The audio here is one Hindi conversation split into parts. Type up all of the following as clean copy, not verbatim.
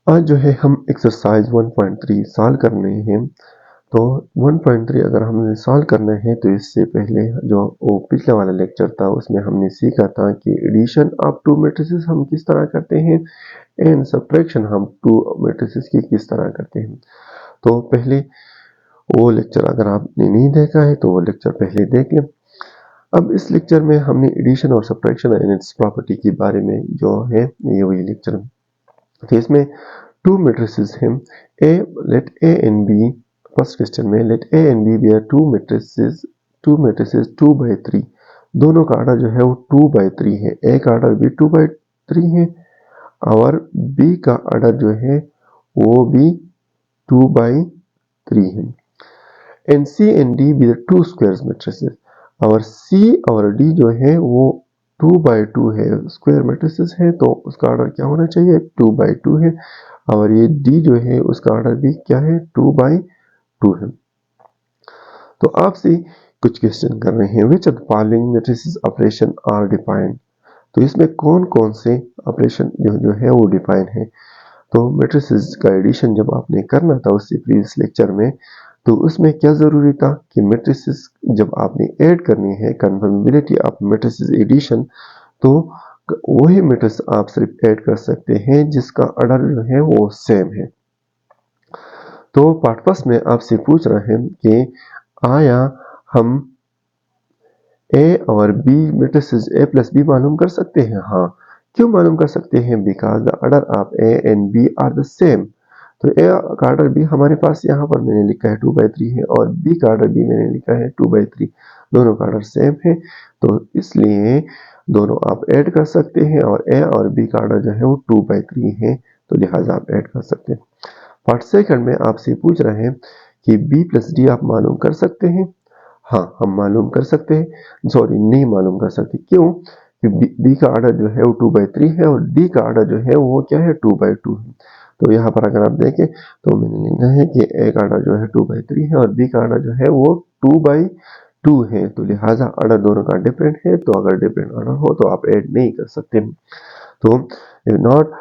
आज जो है हम एक्सरसाइज 1.3 सॉल्व करने हैं। तो 1.3 अगर हमने सॉल्व करना है तो इससे पहले जो वो पिछले वाला लेक्चर था उसमें हमने सीखा था कि एडिशन ऑफ टू मैट्रिसेस हम किस तरह करते हैं एंड सब्ट्रैक्शन हम टू मैट्रिसेस की किस तरह करते हैं। तो पहले वो लेक्चर अगर आपने नहीं देखा है तो वो लेक्चर पहले देख लें। अब इस लेक्चर में हमने एडिशन और सब्ट्रैक्शन एंड इट्स प्रॉपर्टी के बारे में जो है ये वही लेक्चर है। तो इसमें two matrices हैं A, let A and B, first question में let A and B be two matrices 2 by 3। दोनों का ऑर्डर जो है वो 2 by 3 है। A का ऑर्डर भी 2 by 3 है और B का ऑर्डर जो है वो भी 2 by 3 है। and C and D be the two squares matrices। और C और D जो है वो 2 by 2 है, स्क्वायर मैट्रिसेस है, तो उसका ऑर्डर क्या होना चाहिए 2 by 2 है। और ये D जो है उसका ऑर्डर भी क्या है 2 by 2 है। तो आपसे कुछ क्वेश्चन कर रहे हैं which of the following matrices operation are defined. तो इसमें कौन कौन से ऑपरेशन जो है वो डिफाइन है। तो मैट्रिसेस का एडिशन जब आपने करना था उससे प्रीवियस लेक्चर में, तो उसमें क्या जरूरी था कि मैट्रिसेस जब आपने ऐड करनी है कन्फर्मेबिलिटी ऑफ मैट्रिसेस एडिशन, तो वही मैट्रिक्स आप सिर्फ ऐड कर सकते हैं जिसका ऑर्डर जो है वो सेम है। तो पार्ट फर्स्ट में आपसे पूछ रहे हैं कि आया हम ए और B matrices A plus B मालूम कर सकते हैं। हाँ, क्यों मालूम कर सकते हैं, because the order of A and B are the same. तो ए का ऑर्डर भी हमारे पास यहाँ पर मैंने लिखा है 2/3 है और बी का ऑर्डर भी मैंने लिखा है 2/3, दोनों का ऑर्डर सेम है, तो इसलिए दोनों आप ऐड कर सकते हैं और ए और बी का ऑर्डर जो है वो 2/3 है, तो लिहाजा आप ऐड कर सकते हैं। पार्ट सेकंड में आपसे पूछ रहे हैं कि बी प्लस डी आप मालूम कर सकते हैं। हाँ, हम मालूम कर सकते हैं, सॉरी नहीं मालूम कर सकते, क्यों, बी का ऑर्डर जो है वो 2/3 है और डी का ऑर्डर जो है वो क्या है 2/2 है। तो यहाँ पर अगर आप देखें तो मैंने लिखा है कि ए का ऑर्डर जो है 2/3 है और बी का ऑर्डर जो है वो 2/2 है, तो लिहाजा ऑर्डर दोनों का डिफरेंट है, तो अगर डिफरेंट ऑर्डर हो तो आप ऐड नहीं कर सकते। तो not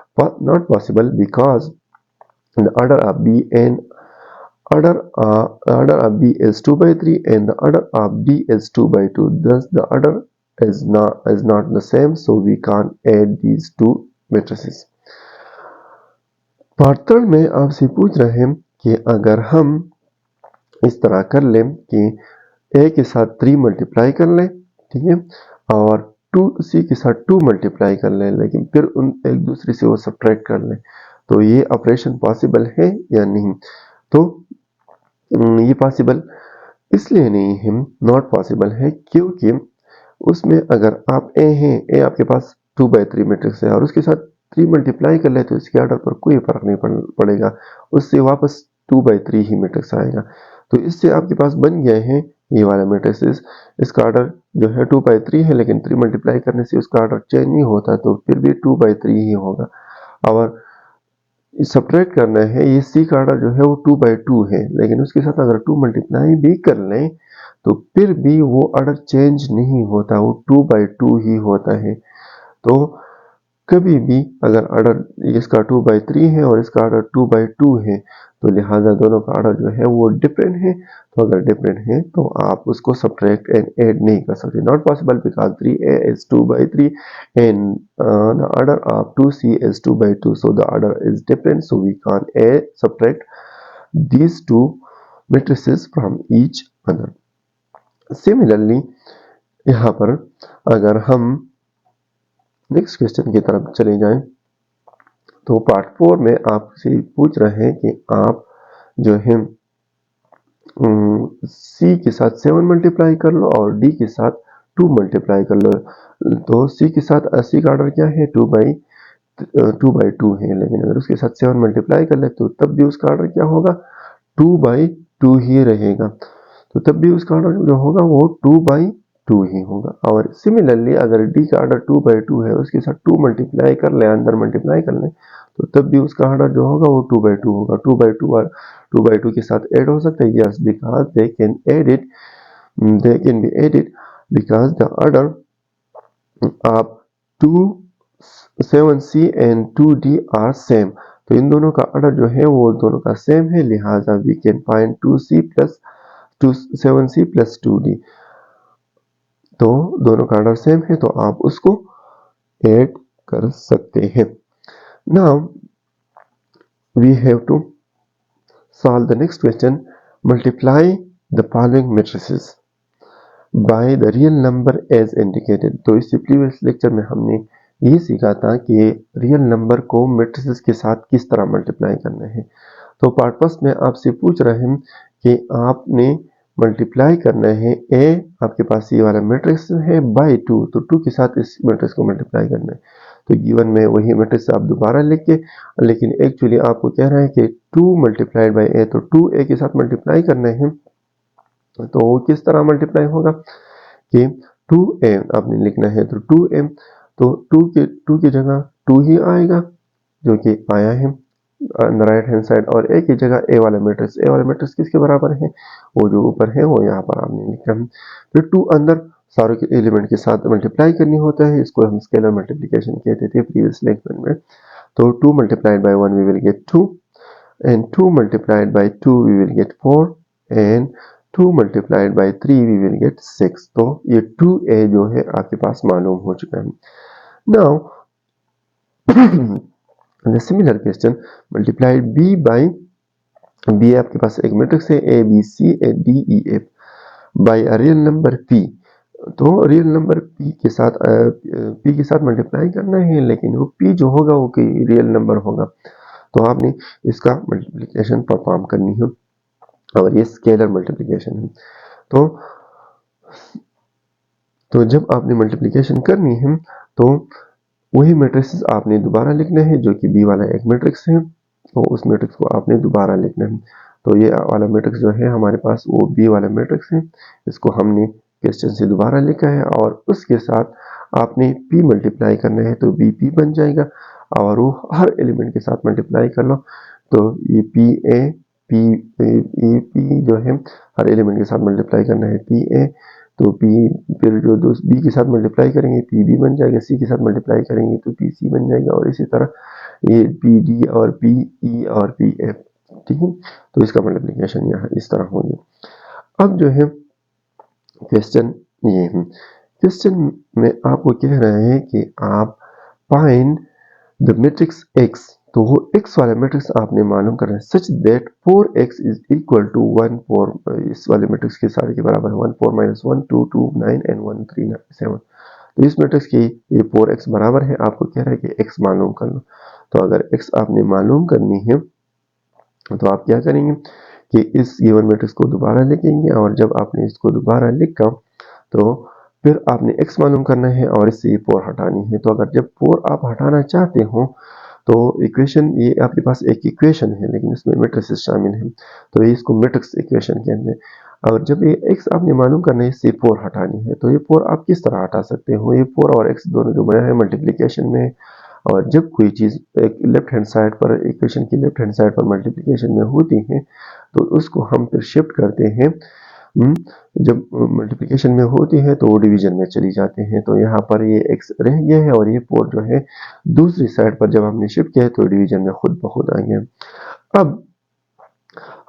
possible because the order of B and order of B is 2/3 and the order of D is 2/2. Thus the order is not the same, so we can't add these two matrices. Part third में आपसे पूछ रहे हैं कि अगर हम इस तरह कर लें कि A के साथ 3 मल्टीप्लाई कर लें, ठीक है, और 2C के साथ 2 मल्टीप्लाई कर लें, लेकिन फिर उन एक दूसरे से वो सब्ट्रैक्ट कर लें, तो ये ऑपरेशन पॉसिबल है या नहीं। तो ये पॉसिबल इसलिए नहीं है, नॉट पॉसिबल है, क्योंकि उसमें अगर आप ए हैं, ए आपके पास 2/3 मैट्रिक्स है और उसके साथ 3 मल्टीप्लाई कर ले तो इसके ऑर्डर पर कोई फर्क नहीं पड़ेगा, उससे वापस 2/3 ही मैट्रिक्स आएगा। तो इससे आपके पास बन गए हैं ये वाला मैट्रिक्स, इसका ऑर्डर जो है 2/3 है, लेकिन 3 मल्टीप्लाई करने से उसका ऑर्डर चेंज नहीं होता, तो फिर भी 2/3 ही होगा। और सब्ट्रैक्ट करना है, ये सी का ऑर्डर जो है वो 2/2 है, लेकिन उसके साथ अगर 2 मल्टीप्लाई भी कर लें तो फिर भी वो ऑर्डर चेंज नहीं होता, वो 2/2 ही होता है। तो कभी भी अगर ऑर्डर इसका 2/3 है और इसका ऑर्डर 2/2 है, तो लिहाजा दोनों का ऑर्डर जो है वो डिफरेंट है, तो अगर डिफरेंट है तो आप उसको सब्ट्रैक्ट एंड ऐड नहीं कर सकते। Not possible because 3a is 2/3 and the order of 2c is 2/2, so the order is different, so we can't add subtract these two matrices from each other. Similarly यहाँ पर अगर हम नेक्स्ट क्वेश्चन की तरफ चले जाएं, तो पार्ट 4 में आपसे पूछ रहे हैं कि आप जो है सी के साथ 7 मल्टीप्लाई कर लो और डी के साथ 2 मल्टीप्लाई कर लो। तो सी के साथ सी का ऑर्डर क्या है 2/2 है, लेकिन अगर उसके साथ 7 मल्टीप्लाई कर ले तो तब भी उसका ऑर्डर क्या होगा 2/2 ही रहेगा, तो तब भी उसका ऑर्डर जो होगा वो 2/2 ही होगा। और सिमिलरली अगर डी का ऑर्डर 2/2 है, उसके साथ 2 मल्टीप्लाई कर ले, अंदर मल्टीप्लाई कर ले, तो तब भी उसका ऑर्डर जो होगा वो 2/2 होगा। 2/2 और 2/2 के साथ ऐड हो सकता है, yes, because they can be added because the order of 2 7c and 2d are same। तो इन दोनों का ऑर्डर जो है वो दोनों का सेम है, लिहाजा we can find 7c plus 2d। तो दोनों का ऑर्डर सेम है तो आप उसको ऐड कर सकते हैं। Now we have to solve the next question, multiply the following matrices by the real number as indicated. तो इससे प्रीवियस लेक्चर में हमने ये सीखा था कि रियल नंबर को मैट्रिसेस के साथ किस तरह मल्टीप्लाई करना है। तो पार्ट फर्स्ट में आपसे पूछ रहे हैं कि आपने मल्टीप्लाई करना है ए, आपके पास ये वाला मैट्रिक्स है, बाय 2, तो 2 के साथ इस मैट्रिक्स को मल्टीप्लाई करना है। तो गिवन में वही मैट्रिक्स आप दोबारा लिख के, लेकिन एक्चुअली आपको कह रहा है कि 2 मल्टीप्लाइड बाय ए, तो 2a के साथ मल्टीप्लाई करना है। तो वो किस तरह मल्टीप्लाई होगा कि 2a आपने लिखना है, तो 2m, तो 2 की जगह 2 ही आएगा जो कि आया है राइट हैंड साइड, और ए की जगह ए वाला मैट्रिक्स किसके बराबर है, वो जो ऊपर है वो यहाँ पर आपने लिखा है। फिर 2 अंदर सारे के एलिमेंट के साथ मल्टीप्लाई करनी होता है, इसको हम स्केलर मल्टीप्लिकेशन कहते थे प्रीवियस लेक्चर में। तो 2 multiplied by 1 we will get 2, and 2 multiplied by 2 we will get 4, and 2 multiplied by 3 we will get 6। तो ये 2a जो है आपके पास मालूम हो चुका है। Now the similar question, multiplied b by b, आपके पास एक मैट्रिक्स है a b c d e f by a real number p। तो रियल नंबर p के साथ मल्टीप्लाई करना है, लेकिन वो p जो होगा वो कोई रियल नंबर होगा, तो आपने इसका मल्टीप्लिकेशन परफॉर्म करनी है, और ये स्केलर मल्टीप्लिकेशन है। तो जब आपने मल्टीप्लिकेशन करनी है तो वही मैट्रिक्स आपने दोबारा लिखना है, जो कि बी वाला एक मैट्रिक्स है, तो उस मैट्रिक्स को आपने दोबारा लिखना है। तो ये वाला मैट्रिक्स जो है हमारे पास वो बी वाला मैट्रिक्स है, इसको हमने क्वेश्चन से दोबारा लिखा है, और उसके साथ आपने p मल्टीप्लाई करना है, तो bp बन जाएगा, और वो हर एलिमेंट के साथ मल्टीप्लाई कर लो, तो ये p जो है हर एलिमेंट के साथ मल्टीप्लाई करना है pa, तो p फिर जो b के साथ मल्टीप्लाई करेंगे pb बन जाएगा, c के साथ मल्टीप्लाई करेंगे तो pc बन जाएगा, और इसी तरह ये pd और pe और pf, ठीक है। तो इसका मल्टीप्लिकेशन यहाँ इस तरह हो गया। अब जो है क्वेश्चन ये है, क्वेश्चन में आपको कह रहे हैं कि आप फाइंड द मैट्रिक्स x, तो वो x वाला मैट्रिक्स आपने मालूम करना है, such that 4x is equal to 1 4, इस वाले मैट्रिक्स के सारे के बराबर है 1 4 - 1 2 2 9 एंड 1 3 7। तो इस मैट्रिक्स की ये 4x बराबर है, आपको कह रहा है कि x मालूम कर लो। तो अगर x आपने मालूम करनी है तो आप क्या करेंगे कि इस गिवन मैट्रिक्स को दोबारा लिखेंगे, और जब आपने इसको दोबारा लिखा तो फिर आपने x मालूम करना है और इससे ये 4 हटानी है। तो अगर जब 4 आप हटाना चाहते हो तो इक्वेशन, ये आपके पास एक इक्वेशन है लेकिन इसमें मैट्रिसेस शामिल हैं, तो ये इसको मैट्रिक्स इक्वेशन कहते हैं। और जब ये x आपने मालूम करना है, इससे 4 हटानी है, तो ये 4 आप किस तरह हटा सकते हो, ये 4 और x दोनों जो बना है मल्टीप्लिकेशन में, और जब कोई चीज़ एक लेफ्ट हैंड साइड पर, इक्वेशन की लेफ्ट हैंड साइड पर मल्टीप्लिकेशन में होती है तो उसको हम फिर शिफ्ट करते हैं, जब मल्टीप्लिकेशन में होती है तो वो डिवीजन में चली जाते हैं। तो यहाँ पर ये x रह गया है और ये 4 जो है दूसरी साइड पर जब हमने शिफ्ट किया है तो डिवीजन में खुद ब खुद आ गया। अब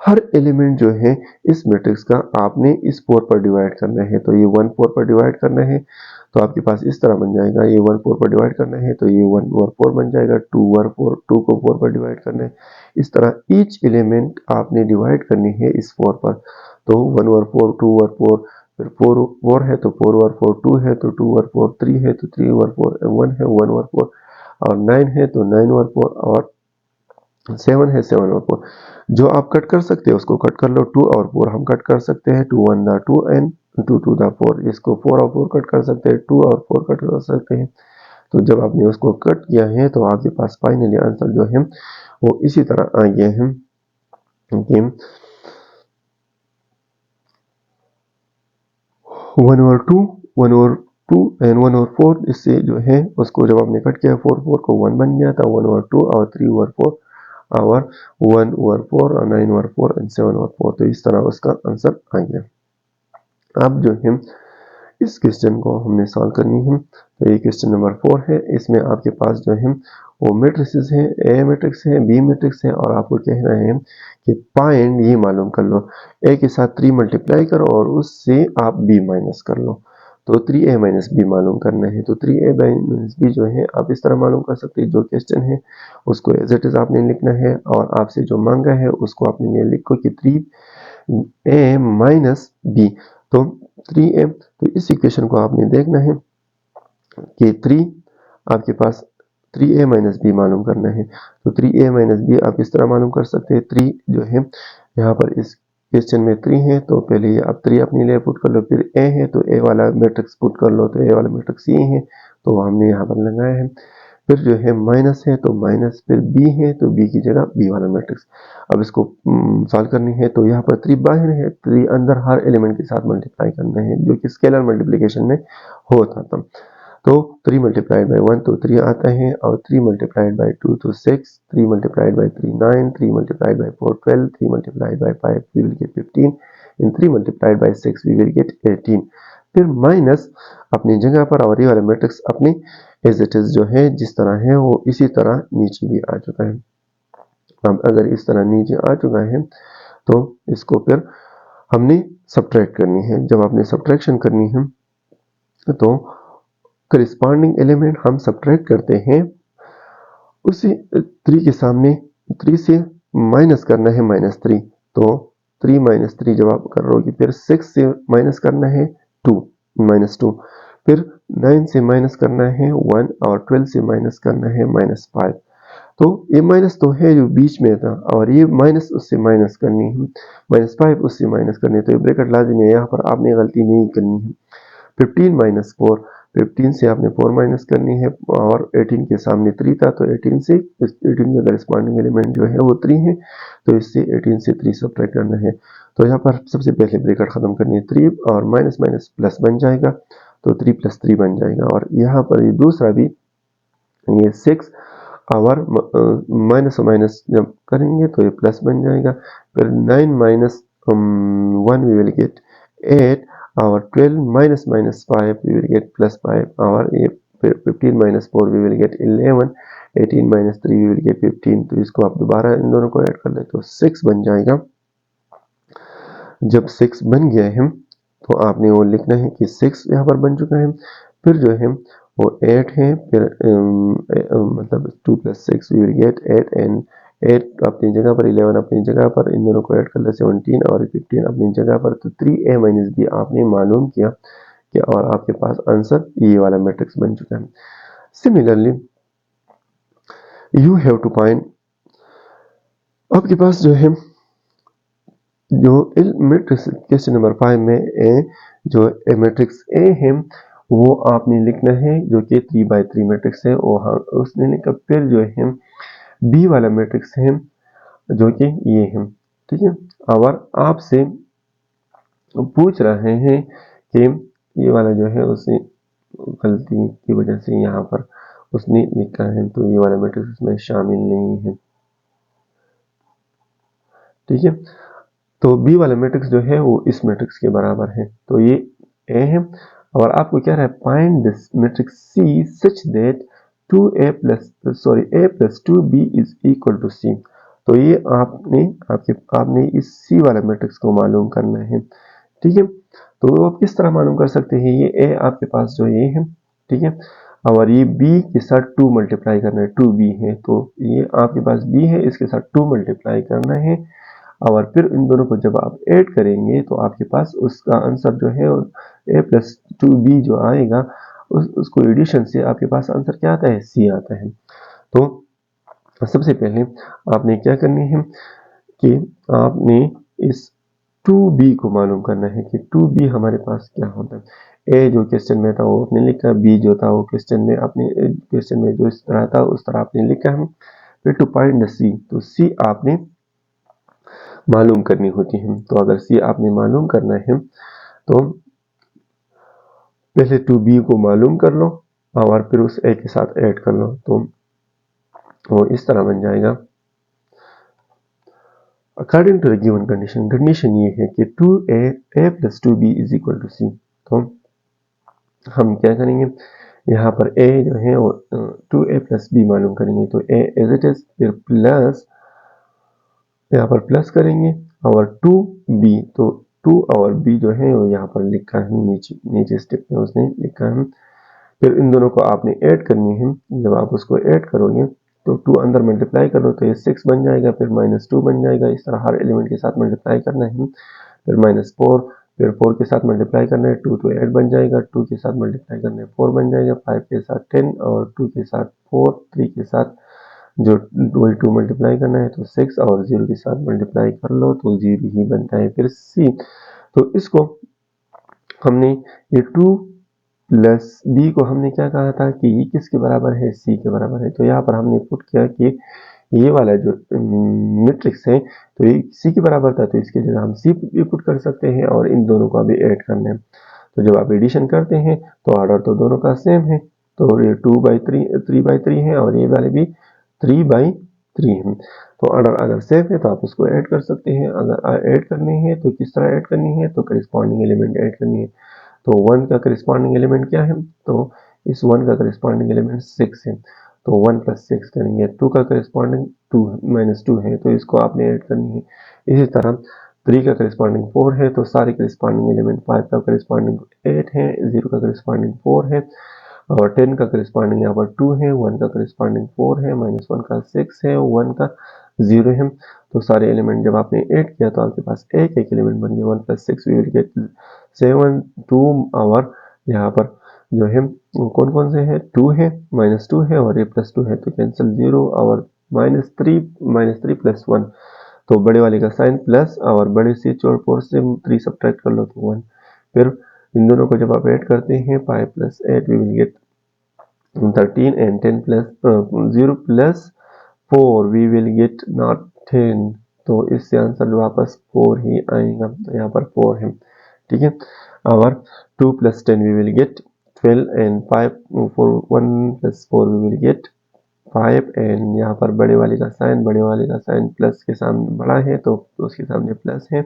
हर एलिमेंट जो है इस मैट्रिक्स का आपने इस 4 पर डिवाइड करना है, तो ये 1 4 पर डिवाइड करना है, तो आपके पास इस तरह बन जाएगा, ये 1 4 पर डिवाइड करना है तो ये 1 ओवर 4 बन जाएगा, 2 ओवर 4, 2 को 4 पर डिवाइड करना है, इस तरह ईच एलिमेंट आपने डिवाइड करनी है इस 4 पर। तो 1 ओवर 4, 2 ओवर 4, फिर 4 है तो 4 ओवर 4, 2 है तो 2 ओवर 4, 3 है तो 3 ओवर 4, 1 है 1 ओवर 4, और 9 है तो 9 ओवर 4, और 7 है 7 ओवर 4। जो आप कट कर सकते हैं उसको कट कर लो, 2 और 4 हम कट कर सकते हैं, 2 1 दा 2 एंड 2 2 दा 4, इसको 4 और 4 कट कर सकते हैं, 2 और 4 कट कर सकते हैं। तो जब आपने उसको कट किया है तो आपके पास फाइनली आंसर जो है वो इसी तरह आ गया है कि 1 ओवर 2, 1 ओवर 2 एंड 1 ओवर 4, इससे जो है उसको जब आपने कट किया 4 4 को 1 बन गया था, 1 ओवर 2 और 3 ओवर 4 और 1 ओवर 4 और 9 ओवर 4 एंड 7 ओवर 4, तो इस तरह उसका आंसर आ गया। अब जो है इस क्वेश्चन को हमने सॉल्व करनी है। तो ये क्वेश्चन नंबर 4 है। इसमें आपके पास जो है वो मैट्रिसेस है, ए मैट्रिक्स है, बी मैट्रिक्स है, और आपको कहना है कि फाइंड, ये मालूम कर लो, ए के साथ 3 मल्टीप्लाई करो और उससे आप बी माइनस कर लो। तो 3a माइनस बी मालूम करना है। तो 3a माइनस बी जो है आप इस तरह मालूम कर सकते हैं, जो क्वेश्चन है उसको एज इट इज आपने लिखना है, और आपसे जो मांगा है उसको आपने लिखो कि 3a माइनस बी। तो 3a, तो इस इक्वेशन को आपने देखना है कि 3 आपके पास 3a माइनस बी मालूम करना है। तो 3a माइनस बी आप इस तरह मालूम कर सकते हैं। 3 जो है यहाँ पर इस क्वेश्चन में 3 है, तो पहले ये आप 3 अपने लिए पुट कर लो, फिर a है तो a वाला मैट्रिक्स पुट कर लो, तो a वाला मैट्रिक्स ये है, तो हमने यहाँ पर लगाया है। फिर जो है माइनस है तो माइनस, फिर b है तो b की जगह b वाला मैट्रिक्स। अब इसको सॉल्व करनी है, तो यहाँ पर 3 बाहर है, 3 अंदर हर एलिमेंट के साथ मल्टीप्लाई करना है, जो कि स्केलर मल्टीप्लिकेशन में होता था। तो 3 मल्टीप्लाइड बाई 1 तो 3 आता है, और 3 मल्टीप्लाइड बाई 2 तो 6, 3 multiplied by 3 9, 3 multiplied by 4 12, 3 multiplied by 5 we will get 15, and 3 multiplied by 6 we will get 18। फिर माइनस अपनी जगह पर, और ये वाला मैट्रिक्स अपनी एज इट इज जो है जिस तरह है वो इसी तरह नीचे भी आ चुका है। अब अगर इस तरह नीचे आ चुका है तो इसको फिर हमने सब्ट्रैक्ट करनी है। जब आपने सब्ट्रैक्शन करनी है तो करिस्पॉन्डिंग एलिमेंट हम सब्ट्रैक्ट करते हैं, उसी 3 के सामने 3 से माइनस करना है -3, तो 3 माइनस 3 जब आप कर रहे हो, फिर 6 से माइनस करना है 2 -2, फिर 9 से माइनस करना है 1, और 12 से माइनस करना है -5। तो ये माइनस तो है जो बीच में था, और ये माइनस उससे माइनस करनी है, -5 उससे माइनस करनी है, तो ये ब्रैकेट लाजिमी है, यहाँ पर आपने गलती नहीं करनी है। 15 माइनस 4, 15 से आपने 4 माइनस करनी है, और 18 के सामने 3 था, तो 18 से 18 का करेस्पॉन्डिंग एलिमेंट जो है वो 3 है, तो इससे 18 से 3 सब्ट्रैक्ट करना है। तो यहाँ पर सबसे पहले ब्रैकेट खत्म करनी है, 3 और माइनस माइनस प्लस बन जाएगा, तो 3 + 3 बन जाएगा, और यहाँ पर ये दूसरा भी ये 6 और माइनस और माइनस जब करेंगे तो ये प्लस बन जाएगा, फिर 9 माइनस 1 वी विल गेट 8, और 12 minus minus 5 we will get +5, और ये फिर 15 minus 4 we will get 11, 18 minus 3 we will get 15। तो इसको आप दोबारा इन दोनों को ऐड कर ले तो 6 बन जाएगा। जब 6 बन गया है तो आपने वो लिखना है कि 6 यहाँ पर बन चुका है, फिर जो है वो 8 है, फिर मतलब 2 + 6 वी विल गेट 8, एंड 8 अपनी जगह पर, 11 अपनी जगह पर, इन दोनों को ऐड कर ले 17, और 15 अपनी जगह पर। तो 3a माइनस बी आपने मालूम किया कि, और आपके पास आंसर ये वाला मैट्रिक्स बन चुका है। Similarly you have to find, आपके पास जो है जो मैट्रिक्स क्वेश्चन नंबर 5 में जो मैट्रिक्स ए है वो आपने लिखना है, जो कि 3/3 मैट्रिक्स है, वो हाँ उसने लिखा। फिर जो है बी वाला मैट्रिक्स है जो कि ये है, ठीक है, और आपसे पूछ रहे हैं कि ये वाला जो है उसने गलती की वजह से यहाँ पर उसने लिखा है, तो ये वाला मैट्रिक्स उसमें शामिल नहीं है, ठीक है। तो बी वाला मैट्रिक्स जो है वो इस मैट्रिक्स के बराबर है, तो ये ए है, और आपको क्या रहा है, find this matrix C such that a + 2b is equal to c। तो ये आपने इस सी वाला मैट्रिक्स को मालूम करना है, ठीक है। तो आप किस तरह मालूम कर सकते हैं, ये ए आपके पास जो ये है, ठीक है, और ये b के साथ 2 मल्टीप्लाई करना है, 2b है, तो ये आपके पास b है, इसके साथ 2 मल्टीप्लाई करना है, और फिर इन दोनों को जब आप ऐड करेंगे तो आपके पास उसका आंसर जो है a + 2b जो आएगा, उसको एडिशन से आपके पास आंसर क्या आता है, c आता है। तो सबसे पहले आपने क्या करनी है कि आपने इस 2b को मालूम करना है कि 2b हमारे पास क्या होता है। a जो क्वेश्चन में था वो आपने लिखा, b जो था वो क्वेश्चन में जो इस तरह था उस तरह आपने लिखा है। फिर टू फाइंड द c, तो c आपने मालूम करनी होती है। तो अगर सी आपने मालूम करना है तो पहले 2b को मालूम कर लो, और फिर उस a के साथ ऐड कर लो, तो वो इस तरह बन जाएगा। According to the given condition, condition ये है कि a + 2b is equal to c। तो हम क्या करेंगे, यहाँ पर a जो है वो 2a प्लस b मालूम करेंगे। तो a एज इट इज, फिर प्लस यहाँ पर प्लस करेंगे और 2b, तो 2 और b जो है वो यहाँ पर लिखा है, नीचे स्टेप में उसने लिखा है। फिर इन दोनों को आपने ऐड करनी है। जब आप उसको ऐड करोगे तो 2 अंदर मल्टीप्लाई करो तो ये 6 बन जाएगा, फिर -2 बन जाएगा। इस तरह हर एलिमेंट के साथ मल्टीप्लाई करना है। फिर -4, फिर 4 के साथ मल्टीप्लाई करना है, 2 तो 8 बन जाएगा, 2 के साथ मल्टीप्लाई करना है 4 बन जाएगा, 5 के साथ 10 और 2 के साथ 4, 3 के साथ जो 2 मल्टीप्लाई करना है तो 6 और 0 के साथ मल्टीप्लाई कर लो तो 0 ही बनता है। फिर c, तो इसको हमने ये 2 प्लस b को हमने क्या कहा था कि ये किसके बराबर है, c के बराबर है। तो यहाँ पर हमने पुट किया कि ये वाला जो मैट्रिक्स है तो ये c के बराबर था, तो इसकी जगह हम c भी पुट कर सकते हैं और इन दोनों का भी ऐड करना है। तो जब आप एडिशन करते हैं तो ऑर्डर तो दोनों का सेम है, तो ये 3/3 है और ये वाले भी 3/3 है। तो ऑर्डर अगर सेम है तो आप उसको ऐड कर सकते हैं। अगर ऐड करनी है तो किस तरह ऐड करनी है, तो करिस्पॉन्डिंग एलिमेंट ऐड करनी है। तो 1 का करिस्पॉन्डिंग एलिमेंट क्या है, तो इस 1 का करिस्पॉन्डिंग एलिमेंट 6 है, तो 1 + 6 करेंगे। 2 का करिस्पॉन्डिंग 2 है, तो इसको आपने ऐड करनी है। इसी तरह 3 का करिस्पॉन्डिंग 4 है, तो सारे करिस्पॉन्डिंग एलिमेंट 5 का करिस्पॉन्डिंग 8 है, 0 का करिस्पॉन्डिंग 4 है और 10 का करिस्पॉन्डिंग यहाँ पर 2 है, 1 का करिस्पॉन्डिंग 4 है, -1 का 6 है, 1 का 0 है। तो सारे एलिमेंट जब आपने ऐड किया तो आपके पास एक एलिमेंट बन गया। 1 + 6 वी विल गेट 7, 2 और यहाँ पर जो है कौन कौन से है, 2 है, -2 है और ये +2 है, तो कैंसिल 0 और -3 + 1, तो बड़े वाले का साइन प्लस और बड़े से 4 से 3 सब्ट्रैक्ट कर लो तो 1। फिर इन दोनों को जब आप ऐड करते हैं 5 + 8 we will get 13 and 10 + 0 + 4 we will get not 10, तो इससे आंसर वापस 4 ही आएगा। तो यहाँ पर 4 है, ठीक है। और 2 + 10 we will get 12 and 5 4 1 + 4 we will get 5 and यहाँ पर बड़े वाले का साइन प्लस के सामने बड़ा है तो उसके सामने प्लस है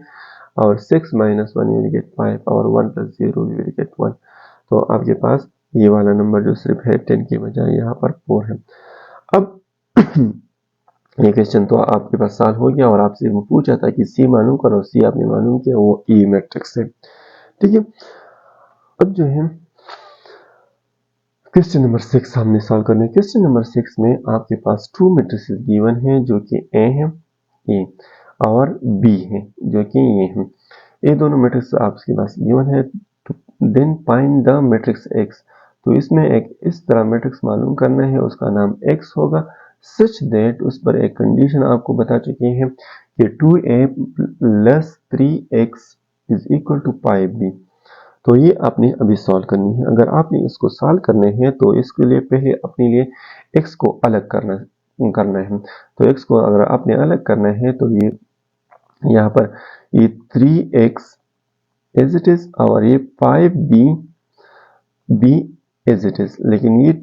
और 6 - 1 वी विल गेट 5 और 1 + 0 वी विल गेट 1। तो आपके पास ये वाला नंबर जो सिर्फ है 10 के बजाय यहाँ पर 4 है। अब ये क्वेश्चन तो आपके पास सॉल्व हो गया और आपसे वो पूछा था कि सी मालूम करो, सी आपने मालूम किया, वो ई मैट्रिक्स है, ठीक है। अब जो है क्वेश्चन नंबर 6 हमने सॉल्व करना है। क्वेश्चन नंबर 6 में आपके पास 2 मैट्रिसेस गिवन है जो कि ए है, ए और बी है जो कि ये है। ये दोनों मैट्रिक्स आपके पास गिवन है। Then find the matrix X, तो इसमें एक इस तरह मैट्रिक्स मालूम करना है, उसका नाम एक्स होगा, सच दैट उस पर एक कंडीशन आपको बता चुके हैं कि 2a + 3x = 5b। तो ये आपने अभी सॉल्व करनी है। अगर आपने इसको सॉल्व करने हैं तो इसके लिए पहले अपने लिए x को अलग करना है। तो x को अगर आपने अलग करना है तो ये यहाँ पर ये 3x एज इट इज और ये 5b एज इट इज, लेकिन ये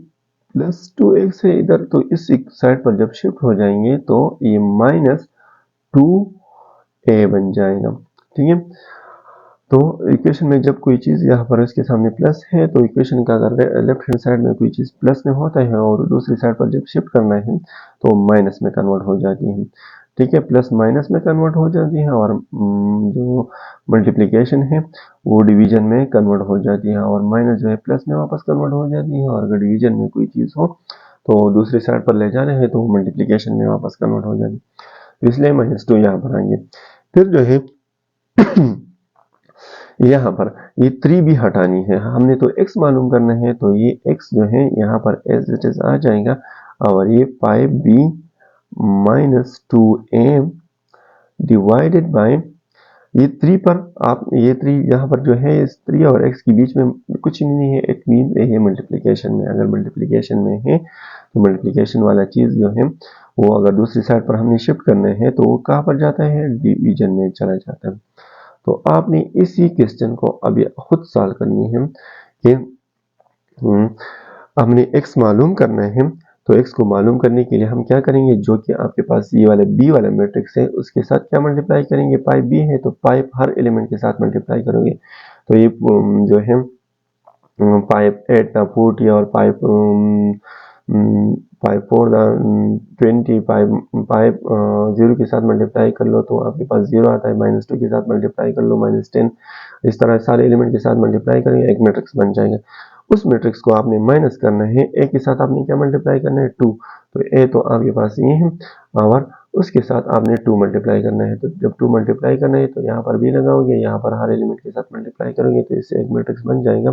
+2x है इधर, तो इस साइड पर जब शिफ्ट हो जाएंगे तो ये -2a बन जाएगा, ठीक है। तो इक्वेशन में जब कोई चीज़ यहाँ पर इसके सामने प्लस है तो इक्वेशन का अगर लेफ्ट हैंड साइड में कोई चीज़ प्लस में होता है और दूसरी साइड पर जब शिफ्ट करना है तो माइनस में कन्वर्ट हो जाती है, ठीक है। प्लस माइनस में कन्वर्ट हो जाती है और जो मल्टीप्लिकेशन है वो डिवीजन में कन्वर्ट हो जाती है और माइनस जो है प्लस में वापस कन्वर्ट हो जाती है। और अगर डिवीजन में कोई चीज़ हो तो दूसरी साइड पर ले जाना है तो मल्टीप्लिकेशन में वापस कन्वर्ट हो जाती है, इसलिए -2 यहाँ पर आएंगे। फिर जो है यहाँ पर ये 3 भी हटानी है, हमने तो x मालूम करना है, तो ये x जो है यहाँ पर एज इट इज आ जाएगा और ये 5b - 2a डिवाइडेड बाय ये 3 पर आप ये 3 यहाँ पर जो है इस 3 और x के बीच में कुछ नहीं है, इट मीन ये मल्टीप्लिकेशन में, अगर मल्टीप्लिकेशन में है तो मल्टीप्लिकेशन वाला चीज़ जो है वो अगर दूसरी साइड पर हमने शिफ्ट करना है तो वो कहाँ पर जाता है, डिवीजन में चला जाता है। तो आपने इसी क्वेश्चन को अभी खुद सॉल्व करनी है कि हमने x मालूम करना है, तो x को मालूम करने के लिए हम क्या करेंगे, जो कि आपके पास ये वाला b वाला मैट्रिक्स है उसके साथ क्या मल्टीप्लाई करेंगे, 5b है तो 5 हर एलिमेंट के साथ मल्टीप्लाई करोगे, तो ये जो है पाइप 8 द 40 और पाइप 4 द 20, पाइप 0 के साथ मल्टीप्लाई कर लो तो आपके पास 0 आता है, -2 के साथ मल्टीप्लाई कर लो -10, इस तरह सारे एलिमेंट के साथ मल्टीप्लाई करेंगे, एक मैट्रिक्स बन जाएगा। उस मैट्रिक्स को आपने माइनस करना है, ए के साथ आपने क्या मल्टीप्लाई करना है 2, तो ए तो आपके पास ये है और उसके साथ आपने 2 मल्टीप्लाई करना है। तो जब 2 मल्टीप्लाई करना है तो यहाँ पर भी लगाओगे, यहाँ पर हर एलिमेंट के साथ मल्टीप्लाई करोगे तो इससे एक मैट्रिक्स बन जाएगा।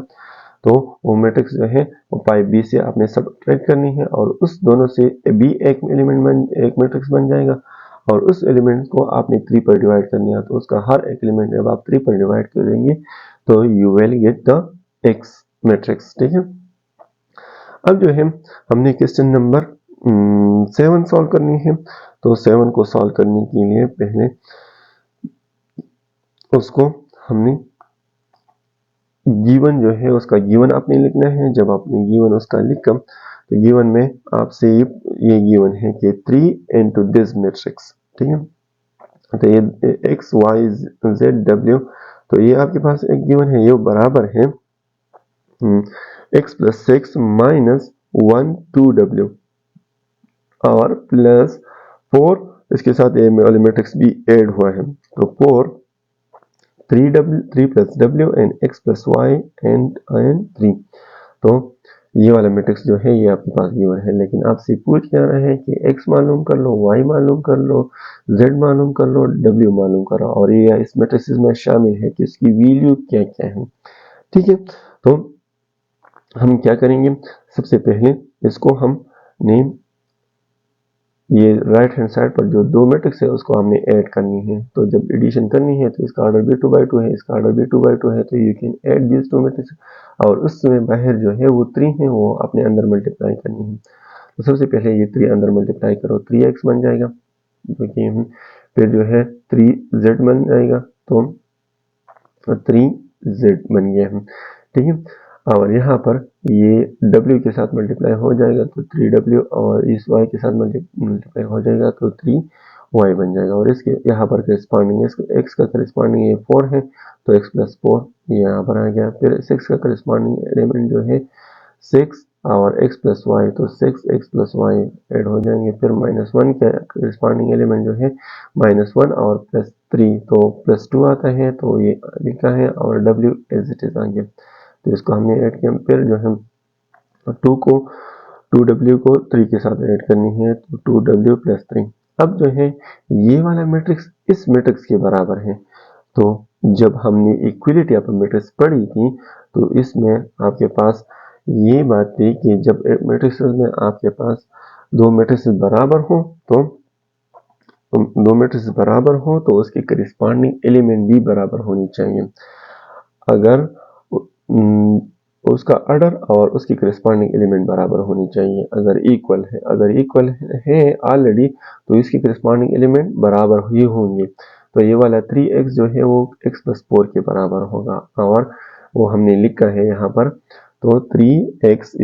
तो वो मैट्रिक्स जो है वो पाइप बी से आपने सब्ट्रैक्ट करनी है और उस दोनों से बी एक मैट्रिक्स बन जाएगा और उस एलिमेंट को आपने 3 पर डिवाइड करनी है। तो उसका हर एक एलिमेंट जब आप 3 पर डिवाइड करेंगे तो you will get the x matrix. ठीक है, अब जो है हमने क्वेश्चन नंबर 7 सॉल्व करनी है। तो 7 को सॉल्व करने के लिए पहले उसको हमने गिवन जो है उसका गिवन आपने लिखना है। जब आपने गिवन उसका लिखा तो गिवन में आपसे ये गिवन है कि 3 into दिस मैट्रिक्स। ठीक है, तो ये एक्स वाई जेड डब्ल्यू, तो ये आपके पास एक गिवन है, ये बराबर है x + 6 - 1 2w और प्लस 4, इसके साथ ये वाले मैट्रिक्स भी ऐड हुआ है तो 4 3 + w and x + y and 3। तो ये वाला मैट्रिक्स जो है ये आपके पास गिवन है, लेकिन आपसे पूछ क्या रहा है कि x मालूम कर लो, y मालूम कर लो, z मालूम कर लो, w मालूम करो और ये इस मैट्रिक्स में शामिल है कि इसकी वैल्यू क्या क्या है। ठीक है, तो हम क्या करेंगे, सबसे पहले इसको हमने ये राइट हैंड साइड पर जो 2 मैट्रिक्स है उसको हमने ऐड करनी है। तो जब एडिशन करनी है तो इसका ऑर्डर भी 2/2 है, इसका ऑर्डर भी 2/2 है, तो you can add this 2 matrix और उसमें बाहर जो है वो 3 है वो अपने अंदर मल्टीप्लाई करनी है। तो सबसे पहले ये 3 अंदर मल्टीप्लाई करो, 3x बन जाएगा, जो कि फिर जो है 3z बन जाएगा, तो 3z बन गया है। ठीक है, और यहाँ पर ये w के साथ मल्टीप्लाई हो जाएगा तो 3w और इस y के साथ मल्टीप्लाई हो जाएगा तो 3y बन जाएगा और इसके यहाँ पर करेस्पॉन्डिंग x का करेस्पॉन्डिंग ये 4 है तो x + 4 ये यहाँ पर आ गया। फिर 6 का करेस्पॉन्डिंग एलिमेंट जो है 6 और x + y, तो 6x + y ऐड हो जाएंगे। फिर -1 का करेस्पॉन्डिंग एलिमेंट जो है -1 और +3, तो +2 आता है तो ये लिखा है और w एज इट इज आ गया, तो इसको हमने ऐड किया। फिर जो है 2w को 3 के साथ ऐड करनी है तो 2w + 3। अब जो है ये वाला मैट्रिक्स इस मैट्रिक्स के बराबर है। तो जब हमने इक्वलिटी ऑफ मैट्रिक्स पढ़ी थी तो इसमें आपके पास ये बात थी कि जब मैट्रिक्स में आपके पास 2 मैट्रिक्स बराबर हो तो 2 मैट्रिक्स बराबर हो तो उसके करिस्पॉन्डिंग एलिमेंट भी बराबर होनी चाहिए। अगर उसका ऑर्डर और उसकी करेस्पॉन्डिंग एलिमेंट बराबर होनी चाहिए। अगर इक्वल है ऑलरेडी तो इसकी करेस्पॉन्डिंग एलिमेंट बराबर ही होंगे। तो ये वाला 3x जो है वो x + 4 के बराबर होगा और वो हमने लिखा है यहाँ पर, तो 3x =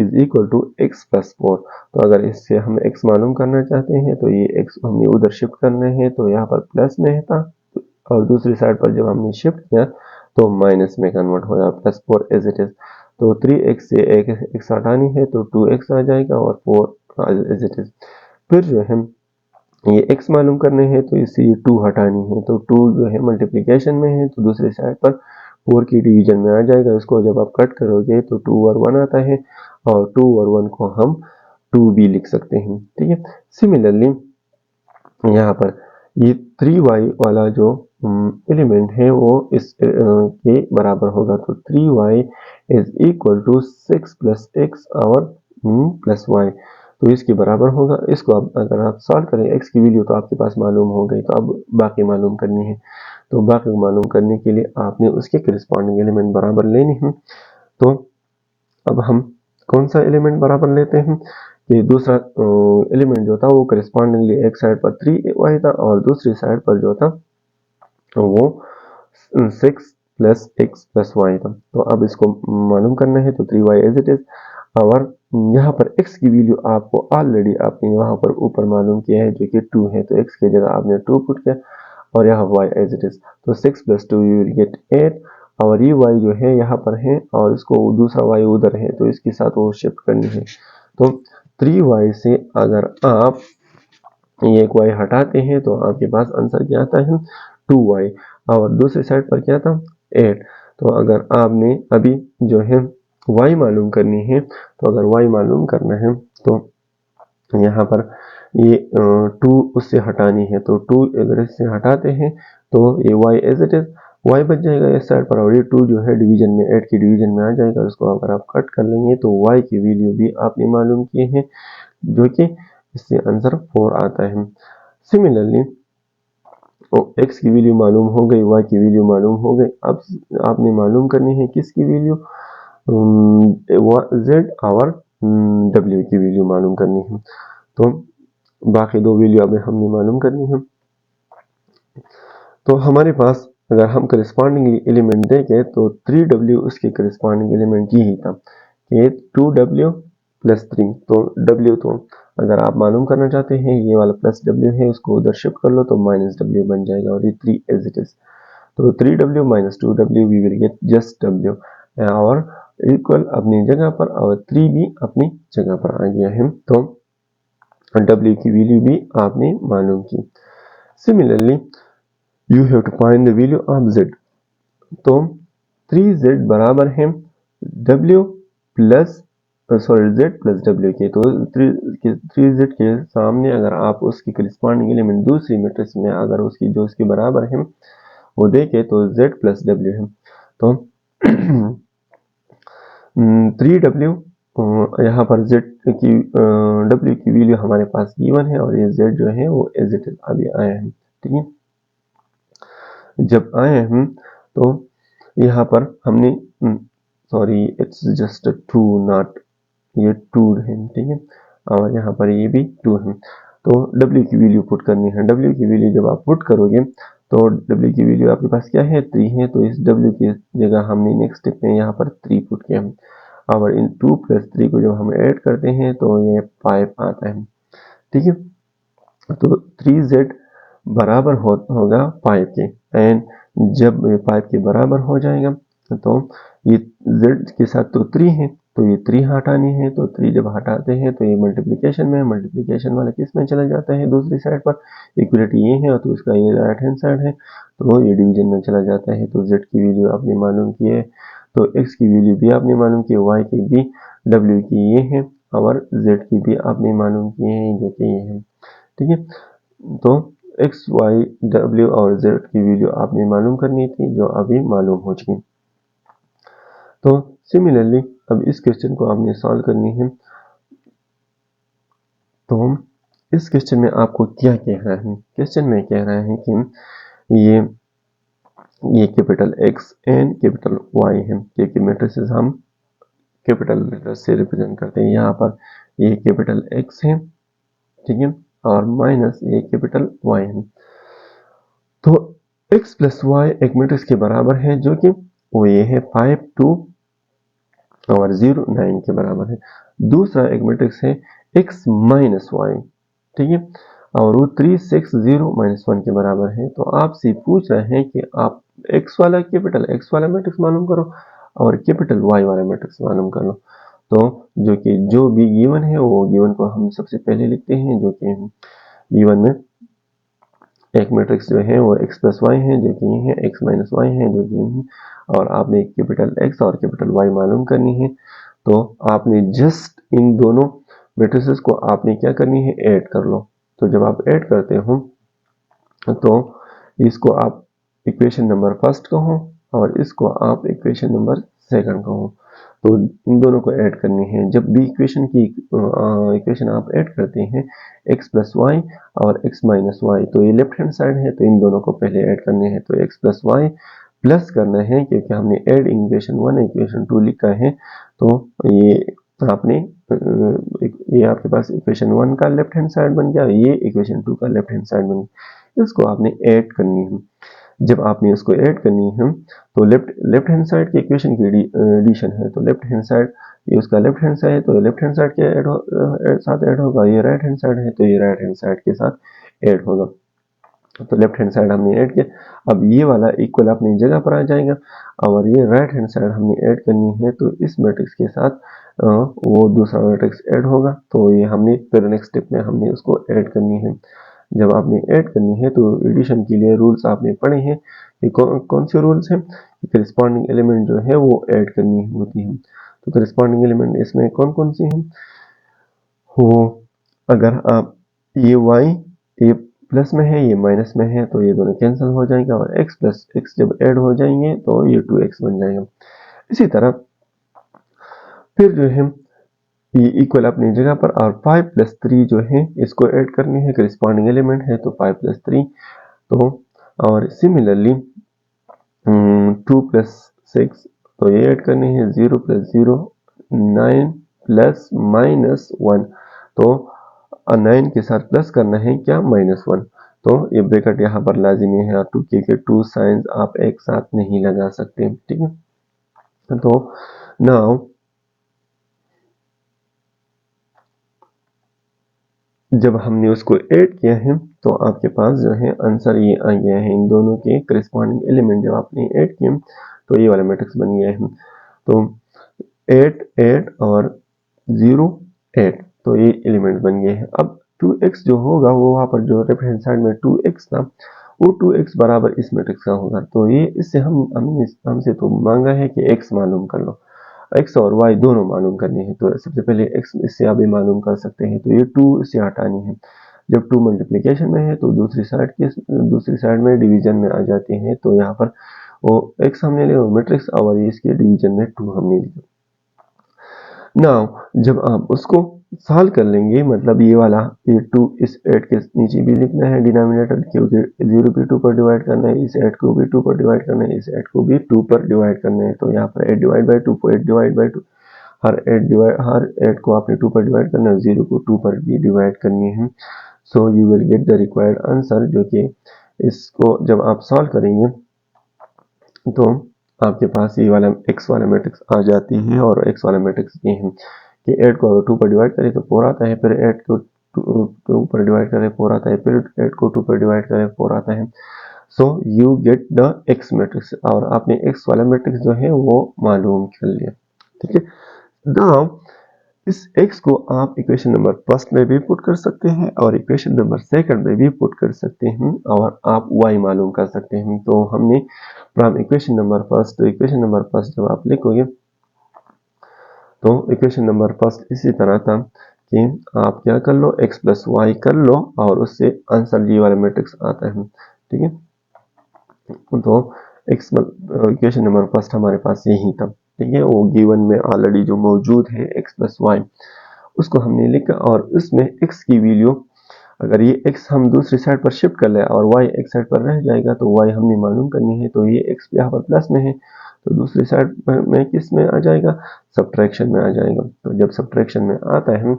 x + 4। तो अगर इससे हम x मालूम करना चाहते हैं तो ये x हमने उधर शिफ्ट करना है, तो यहाँ पर प्लस में था और दूसरी साइड पर जब हमने शिफ्ट किया तो माइनस में कन्वर्ट हो गया, +4 एज इट इज। तो 3x से एक x हटानी है तो 2x आ जाएगा और 4 एज इट इज। फिर जो है ये x मालूम करने हैं तो इससे ये 2 हटानी है, तो 2 जो है मल्टीप्लिकेशन में है तो दूसरी साइड पर 4 की डिवीजन में आ जाएगा। इसको जब आप कट करोगे तो 2 और 1 आता है और 2 और 1 को हम 2 भी लिख सकते हैं। ठीक है, सिमिलरली यहाँ पर ये 3y वाला जो एलिमेंट है वो इस के बराबर होगा, तो 3y = 6 + x और +y, तो इसके बराबर होगा। इसको अगर आप सॉल्व करें, x की वैल्यू तो आपके पास मालूम हो गई, तो अब बाकी मालूम करनी है। तो बाकी मालूम करने के लिए आपने उसके करेस्पॉन्डिंग एलिमेंट बराबर लेने हैं। तो अब हम कौन सा एलिमेंट बराबर लेते हैं, ये दूसरा एलिमेंट जो था वो करेस्पॉन्डिंगली एक साइड पर 3y था और दूसरी साइड पर जो था वो 6 + x + y था। तो अब इसको मालूम करना है तो 3y एज इट इज और यहाँ पर x की वैल्यू आपको ऑलरेडी आपने वहाँ पर ऊपर मालूम किया है जो कि 2 है, तो x की जगह आपने 2 पुट किया और यहाँ y एज इट इज, तो 6 + 2 यू विल गेट 8 और ये y जो है यहाँ पर है और इसको दूसरा y उधर है, तो इसके साथ वो शिफ्ट करनी है। तो 3y से अगर आप ये एक y हटाते हैं तो आपके पास आंसर क्या आता है 2y, और दूसरी साइड पर क्या था 8। तो अगर आपने अभी जो है y मालूम करनी है, तो अगर y मालूम करना है तो यहाँ पर ये 2 उससे हटानी है, तो 2 अगर इससे हटाते हैं तो ये y as it is y बच जाएगा इस साइड पर, और ये 2 जो है डिवीजन में 8 की डिवीजन में आ जाएगा। उसको अगर आप कट कर लेंगे तो y की वैल्यू भी आपने मालूम किए हैं, जो कि इससे आंसर 4 आता है। सिमिलरली x की वैल्यू मालूम हो गई, y की वैल्यू मालूम हो गई, अब आपने मालूम करनी है किसकी वैल्यू, z और w की वैल्यू मालूम करनी है। तो बाकी दो वैल्यू अब हमने मालूम करनी है। तो हमारे पास अगर हम करिस्पॉन्डिंग एलिमेंट देखें तो 3w उसके करिस्पॉन्डिंग एलिमेंट यही था कि 2w प्लस 3। तो w तो अगर आप मालूम करना चाहते हैं ये वाला प्लस w है, उसको उधर शिफ्ट कर लो तो माइनस w बन जाएगा, और ये 3 एज इट इज। तो 3w minus 2w we will get just w, और इक्वल अपनी जगह पर और 3 भी अपनी जगह पर आ गया है। तो w की वैल्यू भी आपने मालूम की। Similarly you have to find the value of z। तो 3z बराबर है w plus z plus w के। तो 3z के सामने अगर आप उसकी करिस्पॉन्डिंग एलिमेंट दूसरी मैट्रिक्स में अगर उसकी जो उसके बराबर है वो देखे तो z प्लस w है। तो 3w यहाँ पर z की w की वैल्यू हमारे पास गिवन है, और ये z जो है वो एज इट इज अभी आया है। ठीक है, जब आए हम तो यहाँ पर हमने सॉरी इट्स जस्ट 2 नॉट, ये 2 है। ठीक है, और यहाँ पर ये भी 2 है। तो w की वैल्यू पुट करनी है। w की वैल्यू जब आप पुट करोगे तो w की वैल्यू आपके पास क्या है 3 है, तो इस w की जगह हमने नेक्स्ट स्टेप में यहाँ पर 3 पुट किया, और इन 2 प्लस 3 को जब हम ऐड करते हैं तो ये 5 आता है। ठीक है, तो 3z बराबर होगा 5 के, एंड जब 5 के बराबर हो जाएगा तो ये z के साथ तो 3 है, तो ये 3 हटानी है। तो 3 जब हटाते हैं तो ये मल्टीप्लिकेशन में, मल्टीप्लिकेशन वाला किस में चला जाता है दूसरी साइड पर, इक्वलिटी ये है तो उसका ये राइट हैंड साइड है, तो ये डिवीजन में चला जाता है। तो z की वैल्यू आपने मालूम की है, तो x की वैल्यू भी आपने मालूम की, y की भी, w की ये है, और z की भी आपने मालूम की है जो कि ये है। ठीक है, तो x, y, w और z की वैल्यू आपने मालूम करनी थी जो अभी मालूम हो चुकी। तो सिमिलरली अब इस क्वेश्चन को आपने सॉल्व करनी है। तो इस क्वेश्चन में आपको क्या कह रहा है, क्वेश्चन में कह रहा है कि ये capital X and capital Y है, क्योंकि मैट्रिसेस हम कैपिटल लेटर से रिप्रेजेंट करते हैं। यहाँ पर ये कैपिटल X है, ठीक है, और माइनस ये कैपिटल Y है। तो x प्लस वाई एक मैट्रिक्स के बराबर है जो कि वो ये है 5 2 और 0 9 के बराबर है। दूसरा एक मैट्रिक्स है x माइनस वाई, ठीक है, और वो 3 6 0 माइनस 1 के बराबर है। तो आपसे पूछ रहे हैं कि आप x वाला कैपिटल x वाला मैट्रिक्स मालूम करो और कैपिटल y वाला मैट्रिक्स मालूम कर लो। तो जो भी गिवन है वो गिवन को हम सबसे पहले लिखते हैं, जो कि गिवन में एक मैट्रिक्स जो है वो x प्लस वाई है जो कि ये है, x माइनस वाई है जो कि ये है, और आपने कैपिटल x और कैपिटल y मालूम करनी है। तो आपने जस्ट इन दोनों मैट्रिसेस को आपने क्या करनी है ऐड कर लो। तो जब आप ऐड करते हो तो इसको आप इक्वेशन नंबर फर्स्ट कहो और इसको आप इक्वेशन नंबर सेकंड कहो। तो इन दोनों को ऐड करनी है। जब भी इक्वेशन आप ऐड करते हैं x प्लस वाई और x माइनस वाई, तो ये लेफ्ट हैंड साइड है तो इन दोनों को पहले ऐड करने हैं। तो x प्लस वाई प्लस करना है क्योंकि हमने ऐड इक्वेशन 1 इक्वेशन 2 लिखा है। तो ये आपने ये आपके पास इक्वेशन 1 का लेफ्ट हैंड साइड बन गया, ये इक्वेशन 2 का लेफ्ट हैंड साइड बन गया। इसको आपने ऐड करनी है। जब आपने इसको ऐड करनी है तो लेफ्ट हैंड साइड की इक्वेशन की एडिशन है, तो लेफ्ट हैंड साइड ये उसका लेफ्ट हैंड साइड है तो लेफ्ट हैंड साइड के साथ ऐड होगा, ये राइट हैंड साइड है तो ये राइट हैंड साइड के साथ ऐड होगा। तो लेफ्ट हैंड साइड हमने ऐड किया। अब ये वाला इक्वल अपनी जगह पर आ जाएगा और ये राइट हैंड साइड हमने ऐड करनी है, तो इस मैट्रिक्स के साथ वो दूसरा मैट्रिक्स ऐड होगा। तो ये हमने फिर नेक्स्ट स्टेप में हमने उसको ऐड करनी है। जब आपने ऐड करनी है तो एडिशन के लिए रूल्स आपने पढ़े हैं कि कौन से रूल्स हैं कि करस्पॉन्डिंग एलिमेंट जो है वो ऐड करनी होती है। तो करस्पॉन्डिंग एलिमेंट इसमें कौन कौन सी हैं, वो अगर आप ये y ये प्लस में है ये माइनस में है तो ये दोनों कैंसिल हो जाएंगे और x प्लस x जब ऐड हो जाएंगे तो ये 2x बन जाएगा। इसी तरह फिर जो है ये इक्वल अपनी जगह पर और 5 प्लस 3 जो है इसको ऐड करनी है, करस्पॉन्डिंग एलिमेंट है तो 5 प्लस 3। तो और सिमिलरली 2 प्लस 6 तो ये ऐड करनी है, 0 प्लस 0 9 प्लस माइनस 1 तो 9 के साथ प्लस करना है क्या, -1। तो ये ब्रैकेट यहाँ पर लाजिमी है, टू के टू साइंस आप एक साथ नहीं लगा सकते, ठीक है। तो नाउ जब हमने उसको ऐड किया है तो आपके पास जो है आंसर ये आ गया है। इन दोनों के करस्पॉन्डिंग एलिमेंट जब आपने ऐड किए तो ये वाला मैट्रिक्स बन गया है। तो 8 8 और 0 8 तो ये एलिमेंट बन गए हैं। अब 2x जो होगा वो वहाँ पर जो लेफ्ट हैंड साइड में 2x था वो 2x बराबर इस मैट्रिक्स का होगा। तो ये इससे हमसे तो मांगा है कि x मालूम कर लो, x और y दोनों मालूम करने हैं। तो सबसे पहले x इससे आप मालूम कर सकते हैं, तो ये 2 इससे हटानी है। जब 2 मल्टीप्लिकेशन में है तो दूसरी साइड में डिवीजन में आ जाती है। तो यहाँ पर वो x हमने लिया मैट्रिक्स और इसके डिवीजन में 2 हमने लिया। नाउ जब आप उसको सॉल्व कर लेंगे, मतलब ये वाला ये 2 इस 8 के नीचे भी लिखना है डिनोमिनेटर, क्योंकि 0 भी 2 पर डिवाइड करना है, इस 8 को भी 2 पर डिवाइड करना है, इस 8 को भी 2 पर डिवाइड करना है। तो यहाँ पर 8 डिवाइड बाई 2 को 8 डिवाइड बाई 2, हर 8 को आपने 2 पर डिवाइड करना है, 0 को 2 पर भी डिवाइड करनी है। So you will get the required answer, जो कि इसको जब आप सॉल्व करेंगे तो आपके पास ये वाला x वाला मैट्रिक्स आ जाती है। और x वाला मैट्रिक्स ये है कि 8 को अगर 2 पर डिवाइड करें तो 4 आता है, फिर 8 को 2 पर डिवाइड करें 4 आता है, फिर 8 को 2 पर डिवाइड करें 4 आता है। So you get the x matrix, और आपने x वाला मैट्रिक्स जो है वो मालूम कर लिया, ठीक है। नाउ इस x को आप इक्वेशन नंबर फर्स्ट में भी पुट कर सकते हैं और इक्वेशन नंबर सेकंड में भी पुट कर सकते हैं और आप y मालूम कर सकते हैं। तो हमने फ्रॉम इक्वेशन नंबर फर्स्ट, तो इक्वेशन नंबर फर्स्ट जब आप लिखोगे तो इक्वेशन नंबर फर्स्ट इसी तरह था कि आप क्या कर लो, x प्लस वाई कर लो और उससे आंसर ये वाला मैट्रिक्स आता है, ठीक है। तो x इक्वेशन नंबर फर्स्ट हमारे पास यही था, ठीक है। वो गिवन में ऑलरेडी जो मौजूद है x प्लस वाई उसको हमने लिखा और उसमें x की वैल्यू, अगर ये x हम दूसरी साइड पर शिफ्ट कर ले और y एक साइड पर रह जाएगा तो y हमने मालूम करनी है। तो ये x यहाँ पर प्लस में है तो दूसरी साइड में किस में आ जाएगा, सब्ट्रैक्शन में आ जाएगा। तो जब सब्ट्रैक्शन में आता है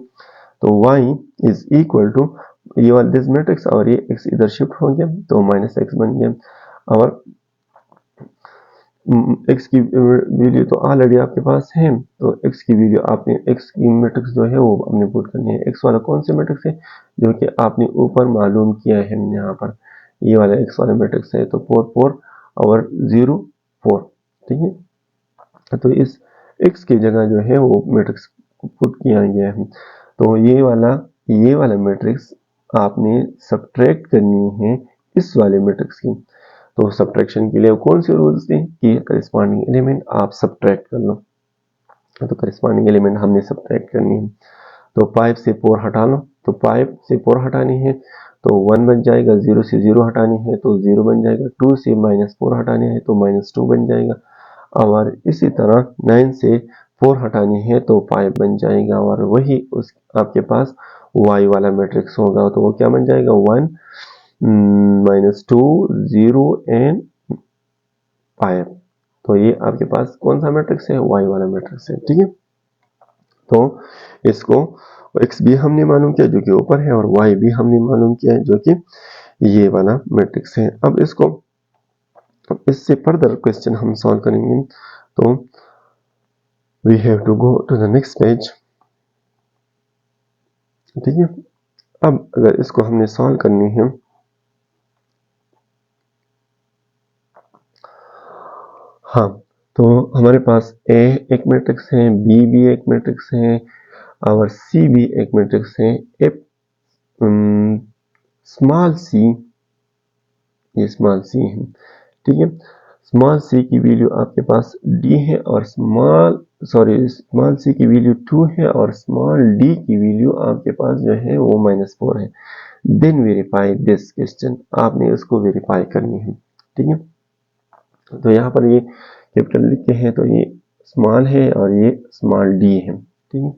तो y इज इक्वल टू ये वाला दिस मैट्रिक्स और ये x इधर शिफ्ट हो गया तो -x बन गया। और x की वैल्यू तो ऑलरेडी आपके पास है, तो x की वैल्यू आपने x की मैट्रिक्स जो है वो आपने पुट करनी है। x वाला कौन से मैट्रिक्स है, जो कि आपने ऊपर मालूम किया है, यहाँ पर ये वाला x वाला मैट्रिक्स है। तो 4 4 और 0 4, ठीक है। तो इस x की जगह जो है वो मैट्रिक्स पुट किया गया है। तो ये वाला मैट्रिक्स आपने सब्ट्रैक्ट करनी है इस वाले मैट्रिक्स की। तो सब्ट्रैक्शन के लिए कौन से रूल्स थे कि करस्पॉन्डिंग एलिमेंट आप सब्ट्रैक्ट कर लो। तो करस्पॉन्डिंग एलिमेंट हमने सब्ट्रैक्ट करनी है। तो 5 से 4 हटा लो, तो 5 से 4 हटानी है तो 1 बन जाएगा, 0 से 0 हटानी है तो 0 बन जाएगा, 2 से -4 हटानी है तो -2 बन जाएगा, और इसी तरह 9 से 4 हटानी है तो 5 बन जाएगा। और वही उस आपके पास y वाला मैट्रिक्स होगा तो वो क्या बन जाएगा, 1 -2 0 एंड 5। तो ये आपके पास कौन सा मैट्रिक्स है, y वाला मैट्रिक्स है, ठीक है। तो इसको x भी हमने मालूम किया जो कि ऊपर है और y भी हमने मालूम किया है जो कि ये वाला मैट्रिक्स है। अब इसको इससे फर्दर क्वेश्चन हम सॉल्व करेंगे। तो we have to go to the next page, ठीक है। अब अगर इसको हमने सॉल्व करनी है हाँ, तो हमारे पास ए एक मैट्रिक्स है, बी भी एक मैट्रिक्स है और सी भी एक मैट्रिक्स है। एफ स्मॉल सी, ये स्मॉल सी है, ठीक है। स्मॉल सी की वैल्यू आपके पास डी है और स्मॉल सी की वैल्यू 2 है और स्मॉल डी की वैल्यू आपके पास जो है वो -4 है। देन वेरीफाई दिस क्वेश्चन, आपने उसको वेरीफाई करनी है, ठीक है। तो यहाँ पर ये कैपिटल लिख के है तो ये स्मॉल है और ये स्मॉल डी है, ठीक है।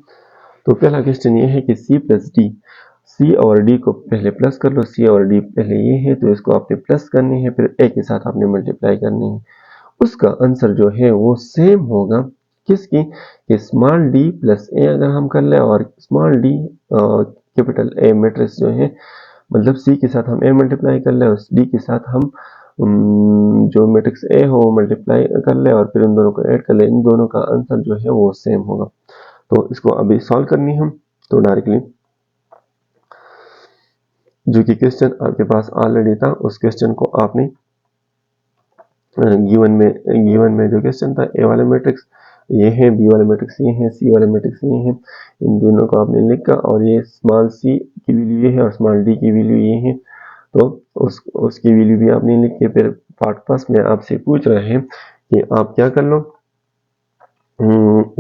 तो पहला क्वेश्चन ये है कि सी प्लस डी, सी और डी को पहले प्लस कर लो, सी और डी पहले ये है तो इसको आपने प्लस करनी है, फिर ए के साथ आपने मल्टीप्लाई करनी है। उसका आंसर जो है वो सेम होगा किसकी, कि स्मॉल डी प्लस ए अगर हम कर ले और small D capital A matrix जो है, मतलब सी के साथ हम ए मल्टीप्लाई कर ले और डी के साथ हम जो मैट्रिक्स ए हो मल्टीप्लाई कर ले और फिर उन दोनों को ऐड कर ले, इन दोनों का आंसर जो है वो सेम होगा। तो इसको अभी सॉल्व करनी है हम, तो डायरेक्टली जो कि क्वेश्चन आपके पास ऑलरेडी था उस क्वेश्चन को आपने गिवन में जो क्वेश्चन था, ए वाला मैट्रिक्स ये है, बी वाला मैट्रिक्स ये है, सी वाला मैट्रिक्स ये है, इन दोनों को आपने लिखा और ये स्मॉल सी की वैल्यू ये है और स्मॉल डी की वैल्यू ये है, तो उसकी वैल्यू भी आपने लिख के फिर पार्ट फर्स्ट में आपसे पूछ रहे हैं कि आप क्या कर लो,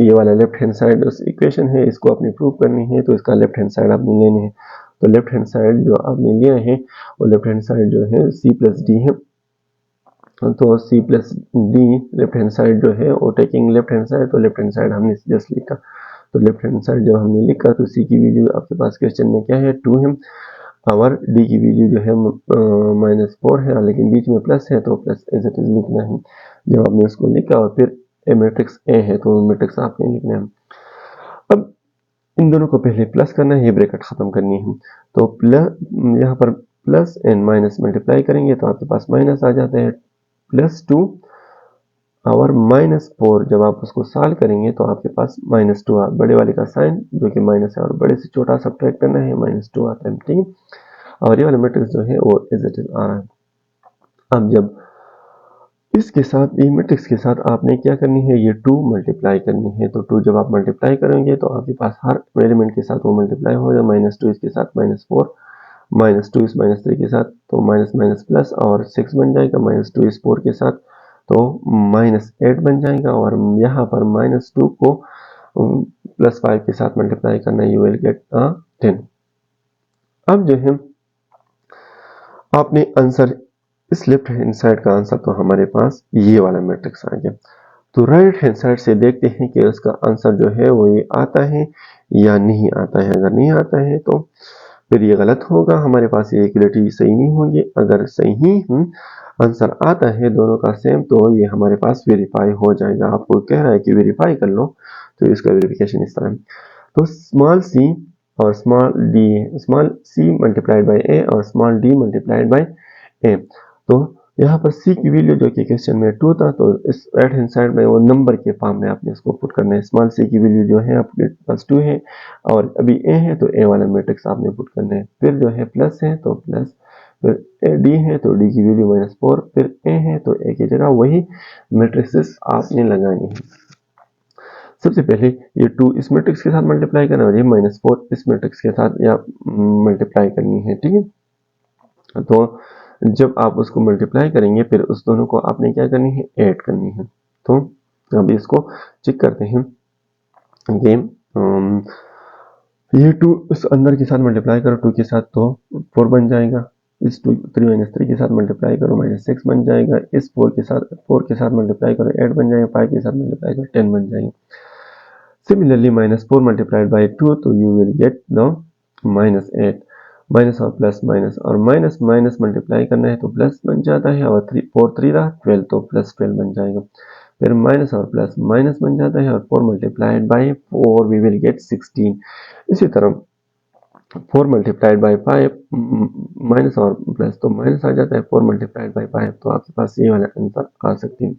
ये वाला लेफ्ट हैंड साइड उस इक्वेशन है, इसको आपने प्रूव करनी है तो इसका लेफ्ट हैंड साइड आपने लेनी है। तो लेफ्ट हैंड साइड जो आपने लिया है वो लेफ्ट हैंड साइड जो है सी प्लस डी है, तो C plus D left hand side जो है वो टेकिंग लेफ्ट हैंड साइड, तो लेफ्ट हैंड साइड हमने जस्ट लिखा, तो लेफ्ट हैंड साइड जब हमने लिखा तो सी की वैल्यू आपके पास क्वेश्चन में क्या है 2 है और डी की वैल्यू जो है -4 है लेकिन बीच में प्लस है तो प्लस एज इट इज लिखना है। जब आपने उसको लिखा और फिर ए मैट्रिक्स ए है तो मैट्रिक्स आपने लिखना है। अब इन दोनों को पहले प्लस करना है, ये ब्रैकेट खत्म करनी है, तो प्लस यहाँ पर प्लस एंड माइनस मल्टीप्लाई करेंगे तो आपके पास माइनस आ जाता है +2 और -4, जब आप उसको सॉल्व करेंगे तो आपके पास -2 बड़े वाले का साइन जो कि माइनस है और बड़े से छोटा सब्ट्रैक्ट करना है -2 आता है, ठीक है। और ये वाला मैट्रिक्स जो है वो एज इट इज आ रहा है। अब जब इसके साथ ये मैट्रिक्स के साथ आपने क्या करनी है, ये 2 मल्टीप्लाई करनी है, तो 2 जब आप मल्टीप्लाई करेंगे तो आपके पास हर एलिमेंट के साथ वो मल्टीप्लाई हो जाएगा, -2 इसके साथ -4, -2 इस -3 के साथ तो माइनस माइनस प्लस और 6 बन जाएगा, -2 इस 4 के साथ तो -8 बन जाएगा और यहाँ पर -2 को +5 के साथ मल्टीप्लाई करना, यू विल गेट 10। अब जो है आपने आंसर, इस लेफ्ट हैंड साइड का आंसर तो हमारे पास ये वाला मैट्रिक्स आ गया, तो राइट हैंड साइड से देखते हैं कि उसका आंसर जो है वो ये आता है या नहीं आता है। अगर नहीं आता है तो फिर ये गलत होगा, हमारे पास ये इक्वलिटी सही नहीं होगी। अगर सही आंसर आता है दोनों का सेम तो ये हमारे पास वेरीफाई हो जाएगा। आपको कह रहा है कि वेरीफाई कर लो, तो इसका वेरिफिकेशन इस तरह, तो स्मॉल सी और स्मॉल सी मल्टीप्लाइड बाई ए और स्मॉल डी मल्टीप्लाइड बाई ए, तो यहाँ पर सी की वैल्यू जो कि क्वेश्चन में 2 था तो इस राइट हैंड साइड में वो नंबर के फॉर्म में आपने इसको पुट करना है। स्मॉल सी की वैल्यू जो है आपके पास 2 है और अभी ए है तो ए वाला मैट्रिक्स आपने पुट करना है, फिर जो है प्लस है तो प्लस, फिर डी है तो डी की वैल्यू -4, फिर ए है तो ए की जगह वही मैट्रिक्सेस आपने लगानी है। सबसे पहले ये 2 इस मैट्रिक्स के साथ मल्टीप्लाई करना और ये -4 इस मैट्रिक्स के साथ या मल्टीप्लाई करनी है, ठीक है। तो जब आप उसको मल्टीप्लाई करेंगे फिर उस दोनों को आपने क्या करनी है, ऐड करनी है। तो अभी इसको चेक करते हैं गेम, ये 2 इस अंदर के साथ मल्टीप्लाई करो 2 के साथ तो 4 बन जाएगा, इस 3 के साथ मल्टीप्लाई करो -6 बन जाएगा, इस 4 के साथ मल्टीप्लाई करो 8 बन जाएगा, 5 के साथ मल्टीप्लाई करो 10 बन जाएगा। Similarly, -4 multiplied by 2, तो you will get the -8, minus और प्लस माइनस और माइनस माइनस मल्टीप्लाई करना है तो प्लस बन जाता है और 4 3 रहा 12 तो +12 बन जाएगा, फिर माइनस और प्लस माइनस बन जाता है और 4 multiplied by 4 we will get 16। इसी तरह 4 मल्टीप्लाइड बाई 5 माइनस और प्लस तो माइनस आ जाता है, 4 मल्टीप्लाइड बाई 5 तो आपके पास ये वाला आंसर आ सकती है,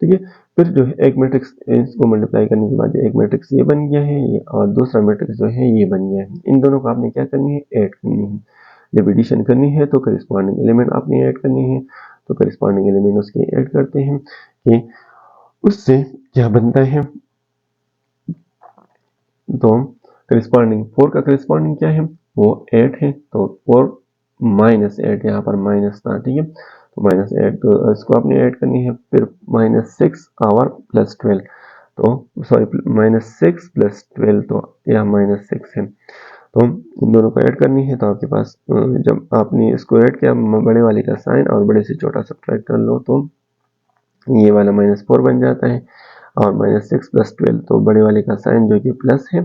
ठीक है। फिर जो है एक मैट्रिक्स इसको मल्टीप्लाई करने के बाद एक मैट्रिक्स ये बन गया है ये और दूसरा मैट्रिक्स जो है ये बन गया है। इन दोनों को आपने क्या करनी है, ऐड करनी है। जब एडिशन करनी है तो करिस्पॉन्डिंग एलिमेंट आपने ऐड करनी है, तो करिस्पॉन्डिंग एलिमेंट उसके ऐड करते हैं कि उससे क्या बनता है, तो करिस्पॉन्डिंग 4 का करिस्पॉन्डिंग क्या है, वो 8 है, तो 4 -8 यहाँ पर माइनस था, ठीक है, तो -8, तो इसको आपने ऐड करनी है, फिर -6 और +12, तो सॉरी -6 + 12, तो यह -6 है, तो इन दोनों को ऐड करनी है। तो आपके पास जब आपने इसको ऐड किया, बड़े वाले का साइन और बड़े से छोटा सब्ट्रैक्ट कर लो, तो ये वाला -4 बन जाता है, और -6 + 12, तो बड़े वाले का साइन जो कि प्लस है,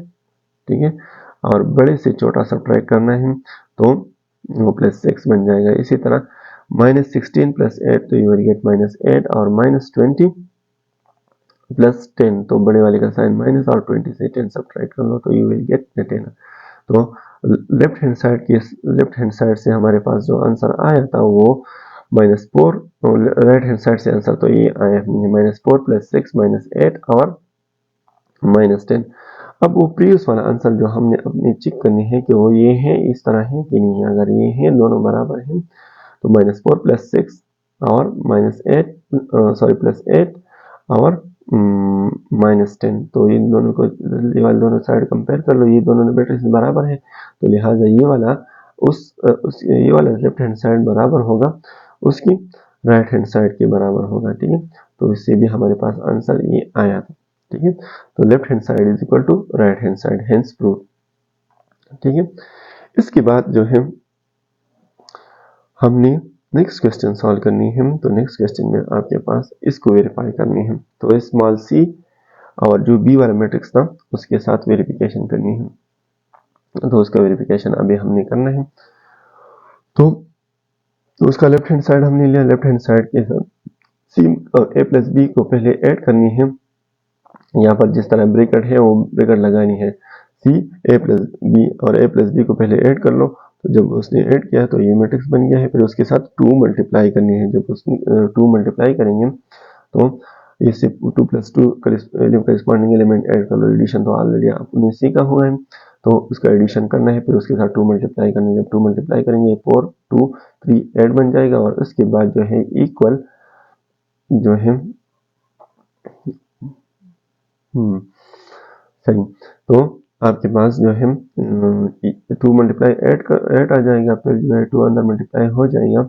ठीक है, और बड़े से छोटा सब्ट्रैक्ट करना है, तो वो +6 बन जाएगा। इसी तरह -16 + 8, तो यू विल गेट -8, और -20 + 10, तो बड़े वाले का साइन माइनस और 20 से 10 सब्ट्रैक्ट कर लो, तो यू विल गेट 10। तो लेफ्ट हैंड साइड से हमारे पास जो आंसर आया था वो -4, राइट हैंड साइड से आंसर तो ये आया -4 + 6 -8 और -10। अब वो प्रीवियस वाला आंसर जो हमने अपनी चेक करनी है कि वो ये है, इस तरह है कि नहीं। अगर ये है, दोनों बराबर हैं, तो -4 + 6 और -8 सॉरी +8 और -10, तो इन दोनों को, ये वाले दोनों साइड कंपेयर कर लो, ये दोनों मैट्रिक्स बराबर है, तो लिहाजा ये वाला ये वाला लेफ्ट हैंड साइड बराबर होगा उसकी राइट हैंड साइड के बराबर होगा, ठीक है। तो इससे भी हमारे पास आंसर ये आया था, ठीक है। तो left hand side is equal to right hand side, hence prove, ठीक है। इसके बाद जो है हमने नेक्स्ट क्वेश्चन सॉल्व करनी है। तो नेक्स्ट क्वेश्चन में आपके पास इसको वेरीफाई करनी है, तो स्मॉल सी और जो बी वाला मैट्रिक्स था उसके साथ वेरिफिकेशन करनी है, तो उसका वेरिफिकेशन अभी हमने करना है। तो उसका लेफ्ट हैंड साइड हमने लिया, लेफ्ट हैंड साइड के साथ सी और a + b को पहले ऐड करनी है। यहाँ पर जिस तरह ब्रैकेट है वो ब्रैकेट लगानी है, सी a + b, और a + b को पहले ऐड कर लो, तो जब उसने ऐड किया तो ये मैट्रिक्स बन गया है। फिर उसके साथ 2 मल्टीप्लाई करनी है, जब उसने 2 मल्टीप्लाई करेंगे तो इससे 2 + 2 करिस्पॉन्डिंग एलिमेंट ऐड कर लो। एडिशन तो ऑलरेडी आपने सीखा हुआ है, तो उसका एडिशन करना है, फिर उसके साथ 2 मल्टीप्लाई करना है। जब 2 मल्टीप्लाई करेंगे 4 2 3 8 बन जाएगा, और उसके बाद जो है इक्वल जो है सही, तो आपके पास जो है 2 मल्टीप्लाई 8 आ जाएगा, फिर जो है 2 अंदर मल्टीप्लाई हो जाएगा,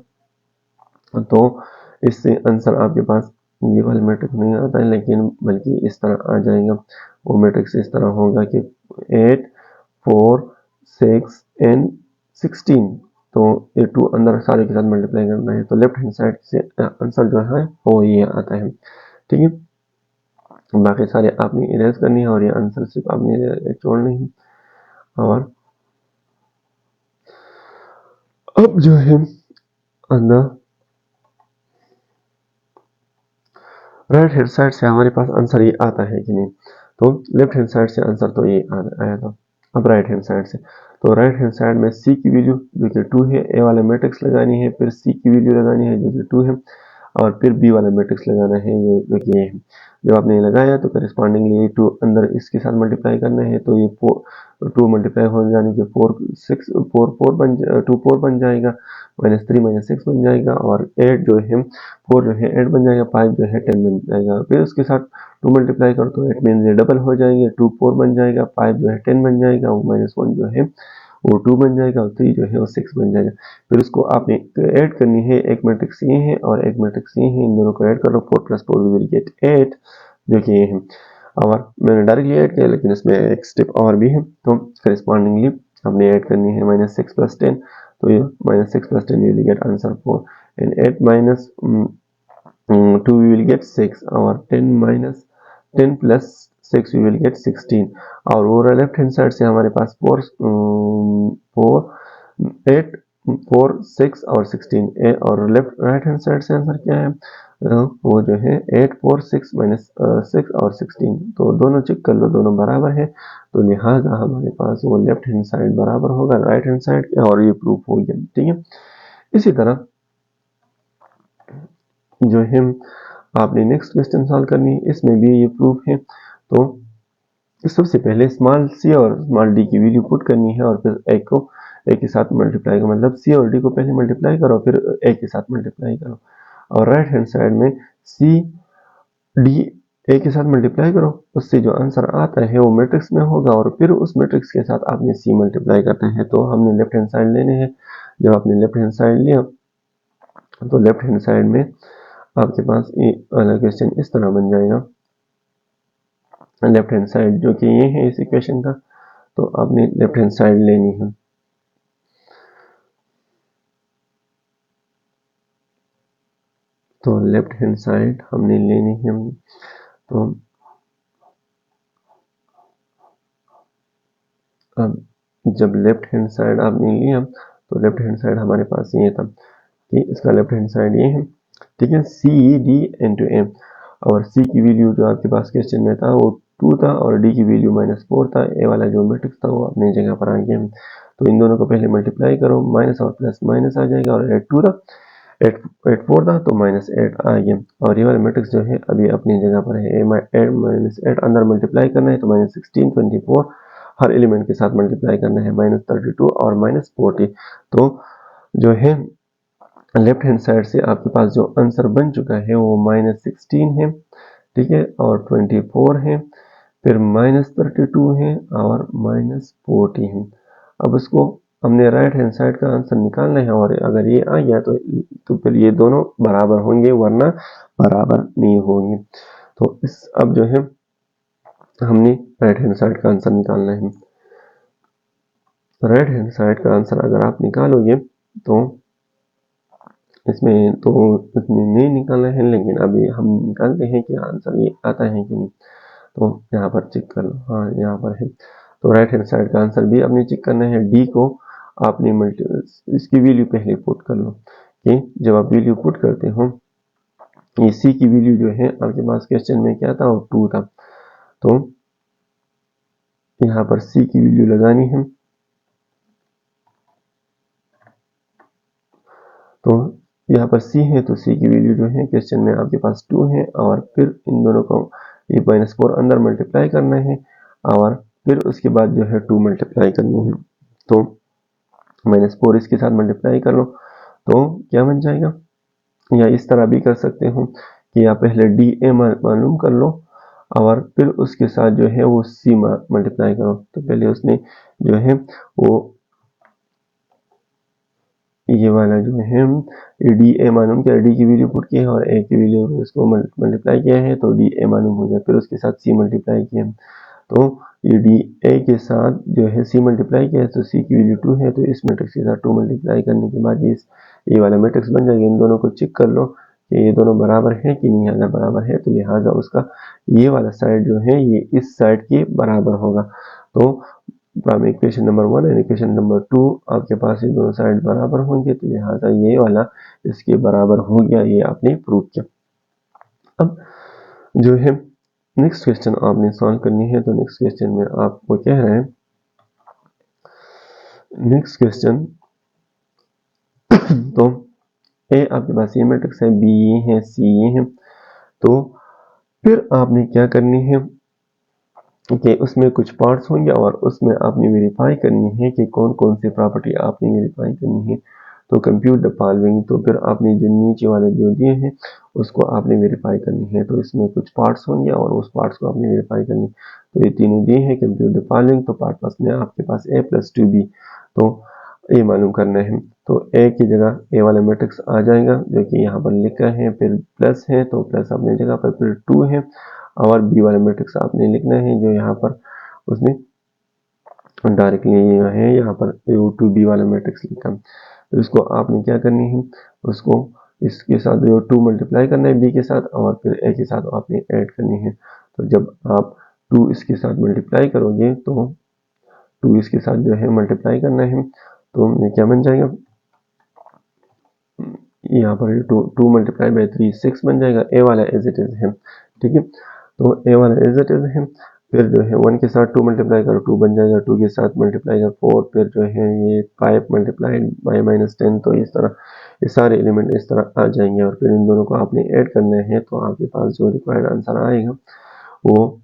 तो इससे आंसर आपके पास ये वाला मैट्रिक्स नहीं आता है, लेकिन बल्कि इस तरह आ जाएगा। वो मैट्रिक्स इस तरह होगा कि 8 4 6 एंड 16, तो ये 2 अंदर सारे के साथ मल्टीप्लाई करना है, तो लेफ्ट हैंड साइड से आंसर जो है वो ये आता है, ठीक है। बाकी सारे आपने इरेज करनी है, और ये आंसर सिर्फ आपने छोड़ने हैं। और अब जो है अंदर राइट हैंड साइड से हमारे पास आंसर ये आता है कि नहीं, तो लेफ्ट हैंड साइड से आंसर तो ये आया था। अब राइट हैंड साइड से, तो राइट हैंड साइड में सी की वैल्यू जो कि 2 है, ए वाला मैट्रिक्स लगानी है, फिर सी की वैल्यू लगानी है जो कि 2 है, और फिर बी वाला मैट्रिक्स लगाना है जो कि ये है। जब आपने लगाया तो करस्पॉन्डिंगली ये 2 अंदर इसके साथ मल्टीप्लाई करना है, तो ये 2 मल्टीप्लाई हो जाने के 4 6 4 4 बन 2 4 बन जाएगा, -3 -6 बन जाएगा, और 8 जो है 4 जो है 8 बन जाएगा, 5 जो है 10 बन जाएगा। फिर उसके साथ 2 मल्टीप्लाई करो तो 8 मीन्स ये डबल हो जाएंगे, 2 4 बन जाएगा, 5 जो है 10 बन जाएगा, -1 जो है वो 2 बन जाएगा, और 3 जो है वो 6 बन जाएगा। फिर उसको आपने ऐड करनी है, एक मैट्रिक्स ये है और एक मैट्रिक्स ये है, इन दोनों को ऐड कर लो, 4 + 4 वी विल गेट 8 जो कि ये है। और मैंने डायरेक्टली ऐड किया, लेकिन इसमें एक स्टेप और भी है, तो करस्पॉन्डिंगली हमने ऐड करनी है -6 + 10, तो ये -6 + 10 we will get answer 4, and 8 2 we will get 6, और 10 plus 6 we will get 16, और वो लेफ्ट हैंड साइड से हमारे पास 4 8 4 6 और 16 और लेफ्ट राइट हैंड साइड से आंसर क्या है, वो जो है 8 4 6 -6 और 16, तो दोनों चेक कर लो, दोनों बराबर है, तो लिहाजा हमारे पास वो लेफ्ट हैंड साइड बराबर होगा राइट हैंड साइड के, और ये प्रूफ हो गया, ठीक है। इसी तरह जो है आपने नेक्स्ट क्वेश्चन सॉल्व करनी है, इसमें भी ये प्रूफ है। तो सबसे पहले स्मॉल सी और स्मॉल डी की वैल्यू पुट करनी है, और फिर ए के साथ मल्टीप्लाई करो, मतलब सी और डी को पहले मल्टीप्लाई करो, फिर ए के साथ मल्टीप्लाई करो, और राइट हैंड साइड में सी डी ए के साथ मल्टीप्लाई करो, उससे जो आंसर आता है वो मैट्रिक्स में होगा और फिर उस मैट्रिक्स के साथ आपने सी मल्टीप्लाई करना है। तो हमने लेफ्ट हैंड साइड लेने हैं। जब आपने लेफ्ट हैंड साइड लिया तो लेफ्ट हैंड साइड में आपके पास ये वाला क्वेश्चन इस तरह बन जाएगा। लेफ्ट हैंड साइड जो कि ये है इस इक्वेशन का, तो आपने लेफ्ट हैंड साइड लेनी है। तो लेफ्ट हैंड साइड हमने लेनी है। तो अब जब लेफ्ट हैंड साइड आपने लिया तो लेफ्ट हैंड साइड हमारे पास ये था कि इसका लेफ्ट हैंड साइड ये है, ठीक है, सी डी इंटू एम। और सी की वैल्यू जो आपके पास क्वेश्चन में था वो 2 था और डी की वैल्यू -4 था। ए वाला जो मैट्रिक्स था वो अपनी जगह पर आ गया। तो इन दोनों को पहले मल्टीप्लाई करो, माइनस और प्लस माइनस आ जाएगा और 8 2 था, 8 4 था तो -8 आ गया। और ये वाला मैट्रिक्स जो है अभी अपनी जगह पर है। -8 अंदर मल्टीप्लाई करना है तो -16 24 हर एलिमेंट के साथ मल्टीप्लाई करना है, -32 और -40। तो जो है लेफ्ट हैंड साइड से आपके पास जो आंसर बन चुका है वो -16 है, ठीक है, और 24 है, फिर -32 है और -40 है। अब इसको हमने राइट हैंड साइड का आंसर निकालना है और अगर ये आ गया तो फिर ये दोनों बराबर होंगे, वरना बराबर नहीं होंगे। तो इस अब जो है हमने राइट हैंड साइड का आंसर निकालना है। राइट हैंड साइड का आंसर अगर आप निकालोगे तो इसमें तो इसमें नहीं निकालना है, लेकिन अभी हम निकालते हैं कि आंसर ये आता है कि नहीं। तो यहाँ पर चेक कर लो, हाँ यहाँ पर है। तो राइट हैंड साइड का आंसर भी आपने चेक करना है। डी को आपने इसकी वैल्यू पहले पुट कर लो कि जब आप वैल्यू पुट करते हो, ये सी की वैल्यू जो है आपके पास क्वेश्चन में क्या था, वो 2 था। तो यहाँ पर सी की वैल्यू लगानी है। तो यहाँ पर सी है तो सी की वैल्यू जो है क्वेश्चन में आपके पास 2 है और फिर इन दोनों को ये -4 अंदर मल्टीप्लाई करना है और फिर उसके बाद जो है 2 मल्टीप्लाई करनी है। तो -4 इसके साथ मल्टीप्लाई कर लो तो क्या बन जाएगा, या इस तरह भी कर सकते हो कि आप पहले डी ए मालूम कर लो और फिर उसके साथ जो है वो सी मल्टीप्लाई करो। तो पहले उसने जो है वो ये वाला जो है डी ए मालूम किया, डी की वैल्यू पुट की है और ए की वैल्यू इसको मल्टीप्लाई किया है तो डी ए मालूम हो गया, फिर उसके साथ सी मल्टीप्लाई किया। तो ये डी ए के साथ जो है सी मल्टीप्लाई किया है तो सी की वैल्यू 2 है, तो इस मैट्रिक्स के साथ 2 मल्टीप्लाई करने के बाद ये वाला मैट्रिक्स बन जाएगा। इन दोनों को चेक कर लो कि ये दोनों बराबर है कि नहीं। अगर बराबर है तो लिहाजा उसका ये वाला साइड जो है ये इस साइड के बराबर होगा। तो from equation number 1 and equation number 2 आपके पास ये दोनों साइड बराबर होंगे, तो लिहाजा ये वाला इसके बराबर हो गया, ये आपने प्रूव किया। अब जो है नेक्स्ट क्वेश्चन आपने सॉल्व करनी है। तो नेक्स्ट क्वेश्चन में आपको कह रहे हैं, नेक्स्ट क्वेश्चन तो ए आपके पास ये मैट्रिक्स है, बी ये है, सी ये है। तो फिर आपने क्या करनी है कि उसमें कुछ पार्ट्स होंगे और उसमें आपने वेरीफाई करनी है कि कौन कौन सी प्रॉपर्टी आपने वेरीफाई करनी है। तो कंप्यूट द फॉलोइंग, तो फिर आपने जो नीचे वाले जो दिए हैं उसको आपने वेरीफाई करनी है। तो इसमें कुछ पार्ट्स होंगे और उस पार्ट्स को आपने वेरीफाई करनी। तो ये तीनों दिए हैं, कंप्यूट द फॉलोइंग। तो पार्ट फर्स्ट में आपके पास a + 2b, तो ये मालूम करना है। तो a की जगह a वाला मैट्रिक्स आ जाएगा जो कि यहाँ पर लिखा है, फिर प्लस है तो प्लस अपनी जगह पर, फिर 2 है और बी वाला मैट्रिक्स आपने लिखना है जो यहाँ पर उसने डायरेक्टली है, यहाँ पर A2B वाला मैट्रिक्स लिखा। तो इसको आपने क्या करनी है, उसको इसके साथ जो 2 मल्टीप्लाई करना है बी के साथ और फिर ए के साथ आपने ऐड करनी है। तो जब आप 2 इसके साथ मल्टीप्लाई करोगे तो 2 इसके साथ जो है मल्टीप्लाई करना है, तो ये क्या बन जाएगा, यहाँ पर 2 मल्टीप्लाई बाई 3 6 बन जाएगा। ए वाला एज इट इज है, ठीक है। तो ए वाला एज इट इज है, फिर जो है 1 के साथ 2 मल्टीप्लाई करो 2 बन जाएगा, 2 के साथ मल्टीप्लाई करो 4, फिर जो है ये 5 मल्टीप्लाइड बाई -10। तो इस तरह ये सारे एलिमेंट इस तरह आ जाएंगे और फिर इन दोनों को आपने ऐड करना है। तो आपके पास जो रिक्वायर्ड आंसर आएगा वो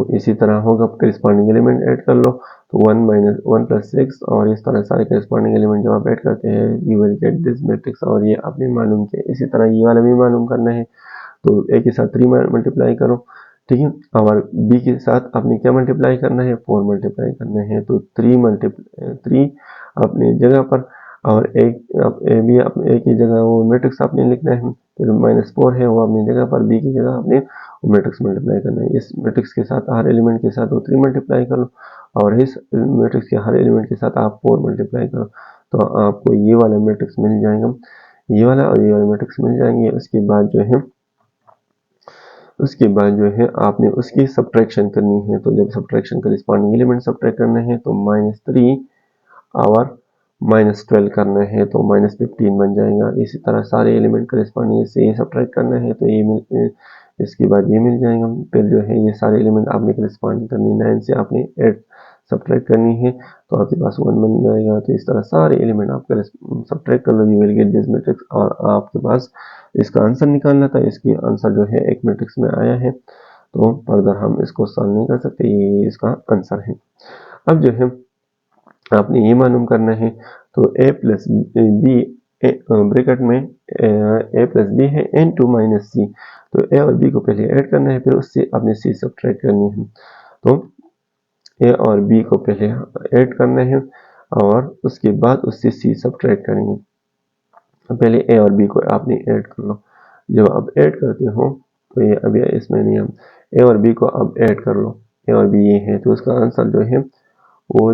इसी तरह होगा। करिस्पॉन्डिंग एलिमेंट ऐड कर लो तो 1 + 6 और इस तरह सारे करिस्पॉन्डिंग एलिमेंट जब आप ऐड करते हैं you will get this matrix. और ये आपने मालूम किया, इसी तरह ये वाला भी मालूम करना है। तो ए के साथ 3 मल्टीप्लाई करो, ठीक है। और बी के साथ आपने क्या मल्टीप्लाई करना है, 4 मल्टीप्लाई करना है। तो 3 अपनी जगह पर, और ए की जगह वो मैट्रिक्स आपने लिखना है, फिर -4 है वो अपनी जगह पर, बी की जगह आपने मैट्रिक्स मल्टीप्लाई करना है। इस मैट्रिक्स के साथ हर एलिमेंट के साथ वो 3 मल्टीप्लाई करो, और इस मैट्रिक्स के हर एलिमेंट के साथ आप 4 मल्टीप्लाई करो, तो आपको ये वाला मैट्रिक्स मिल जाएगा, ये वाला और ये वाला मैट्रिक्स मिल जाएंगे। उसके बाद जो है आपने उसकी सब्ट्रैक्शन करनी है। तो जब सब्ट्रैक्शन करिस्पॉन्डिंग एलिमेंट सब्ट्रैक्ट करना है तो -3 और -12 करना है तो -15 बन जाएगा। इसी तरह सारे एलिमेंट करिस्पॉन्डिंग से ये सब्ट्रैक्ट करना है तो इसके बाद ये मिल जाएगा। फिर जो है ये सारे एलिमेंट आपने करिस्पॉन्डिंग करनी, 9 से आपने 8 सब्ट्रैक्ट करनी है तो आपके पास 1 बन जाएगा। तो इस तरह सारे एलिमेंट आप सब्ट्रैक्ट कर लो, you will get this matrix, और आपके पास इसका आंसर निकालना था। इसकी आंसर जो है एक मैट्रिक्स में आया है, तो फर्दर हम इसको सॉल्व नहीं कर सकते, ये इसका आंसर है। अब जो है आपने ये मालूम करना है, तो a प्लस बी ब्रैकेट में a प्लस बी है n2 माइनस सी, तो a और b को पहले ऐड करना है, फिर उससे आपने c सब्ट्रैक्ट करनी है। तो a और b को पहले ऐड करना है और उसके बाद उससे c सब्ट्रैक्ट करेंगे। पहले a और b को आपने ऐड कर लो, जब आप ऐड करते हो तो ये अभी इसमें नहीं, हम a और b को अब ऐड कर लो, a और b ये है, तो उसका आंसर जो है वो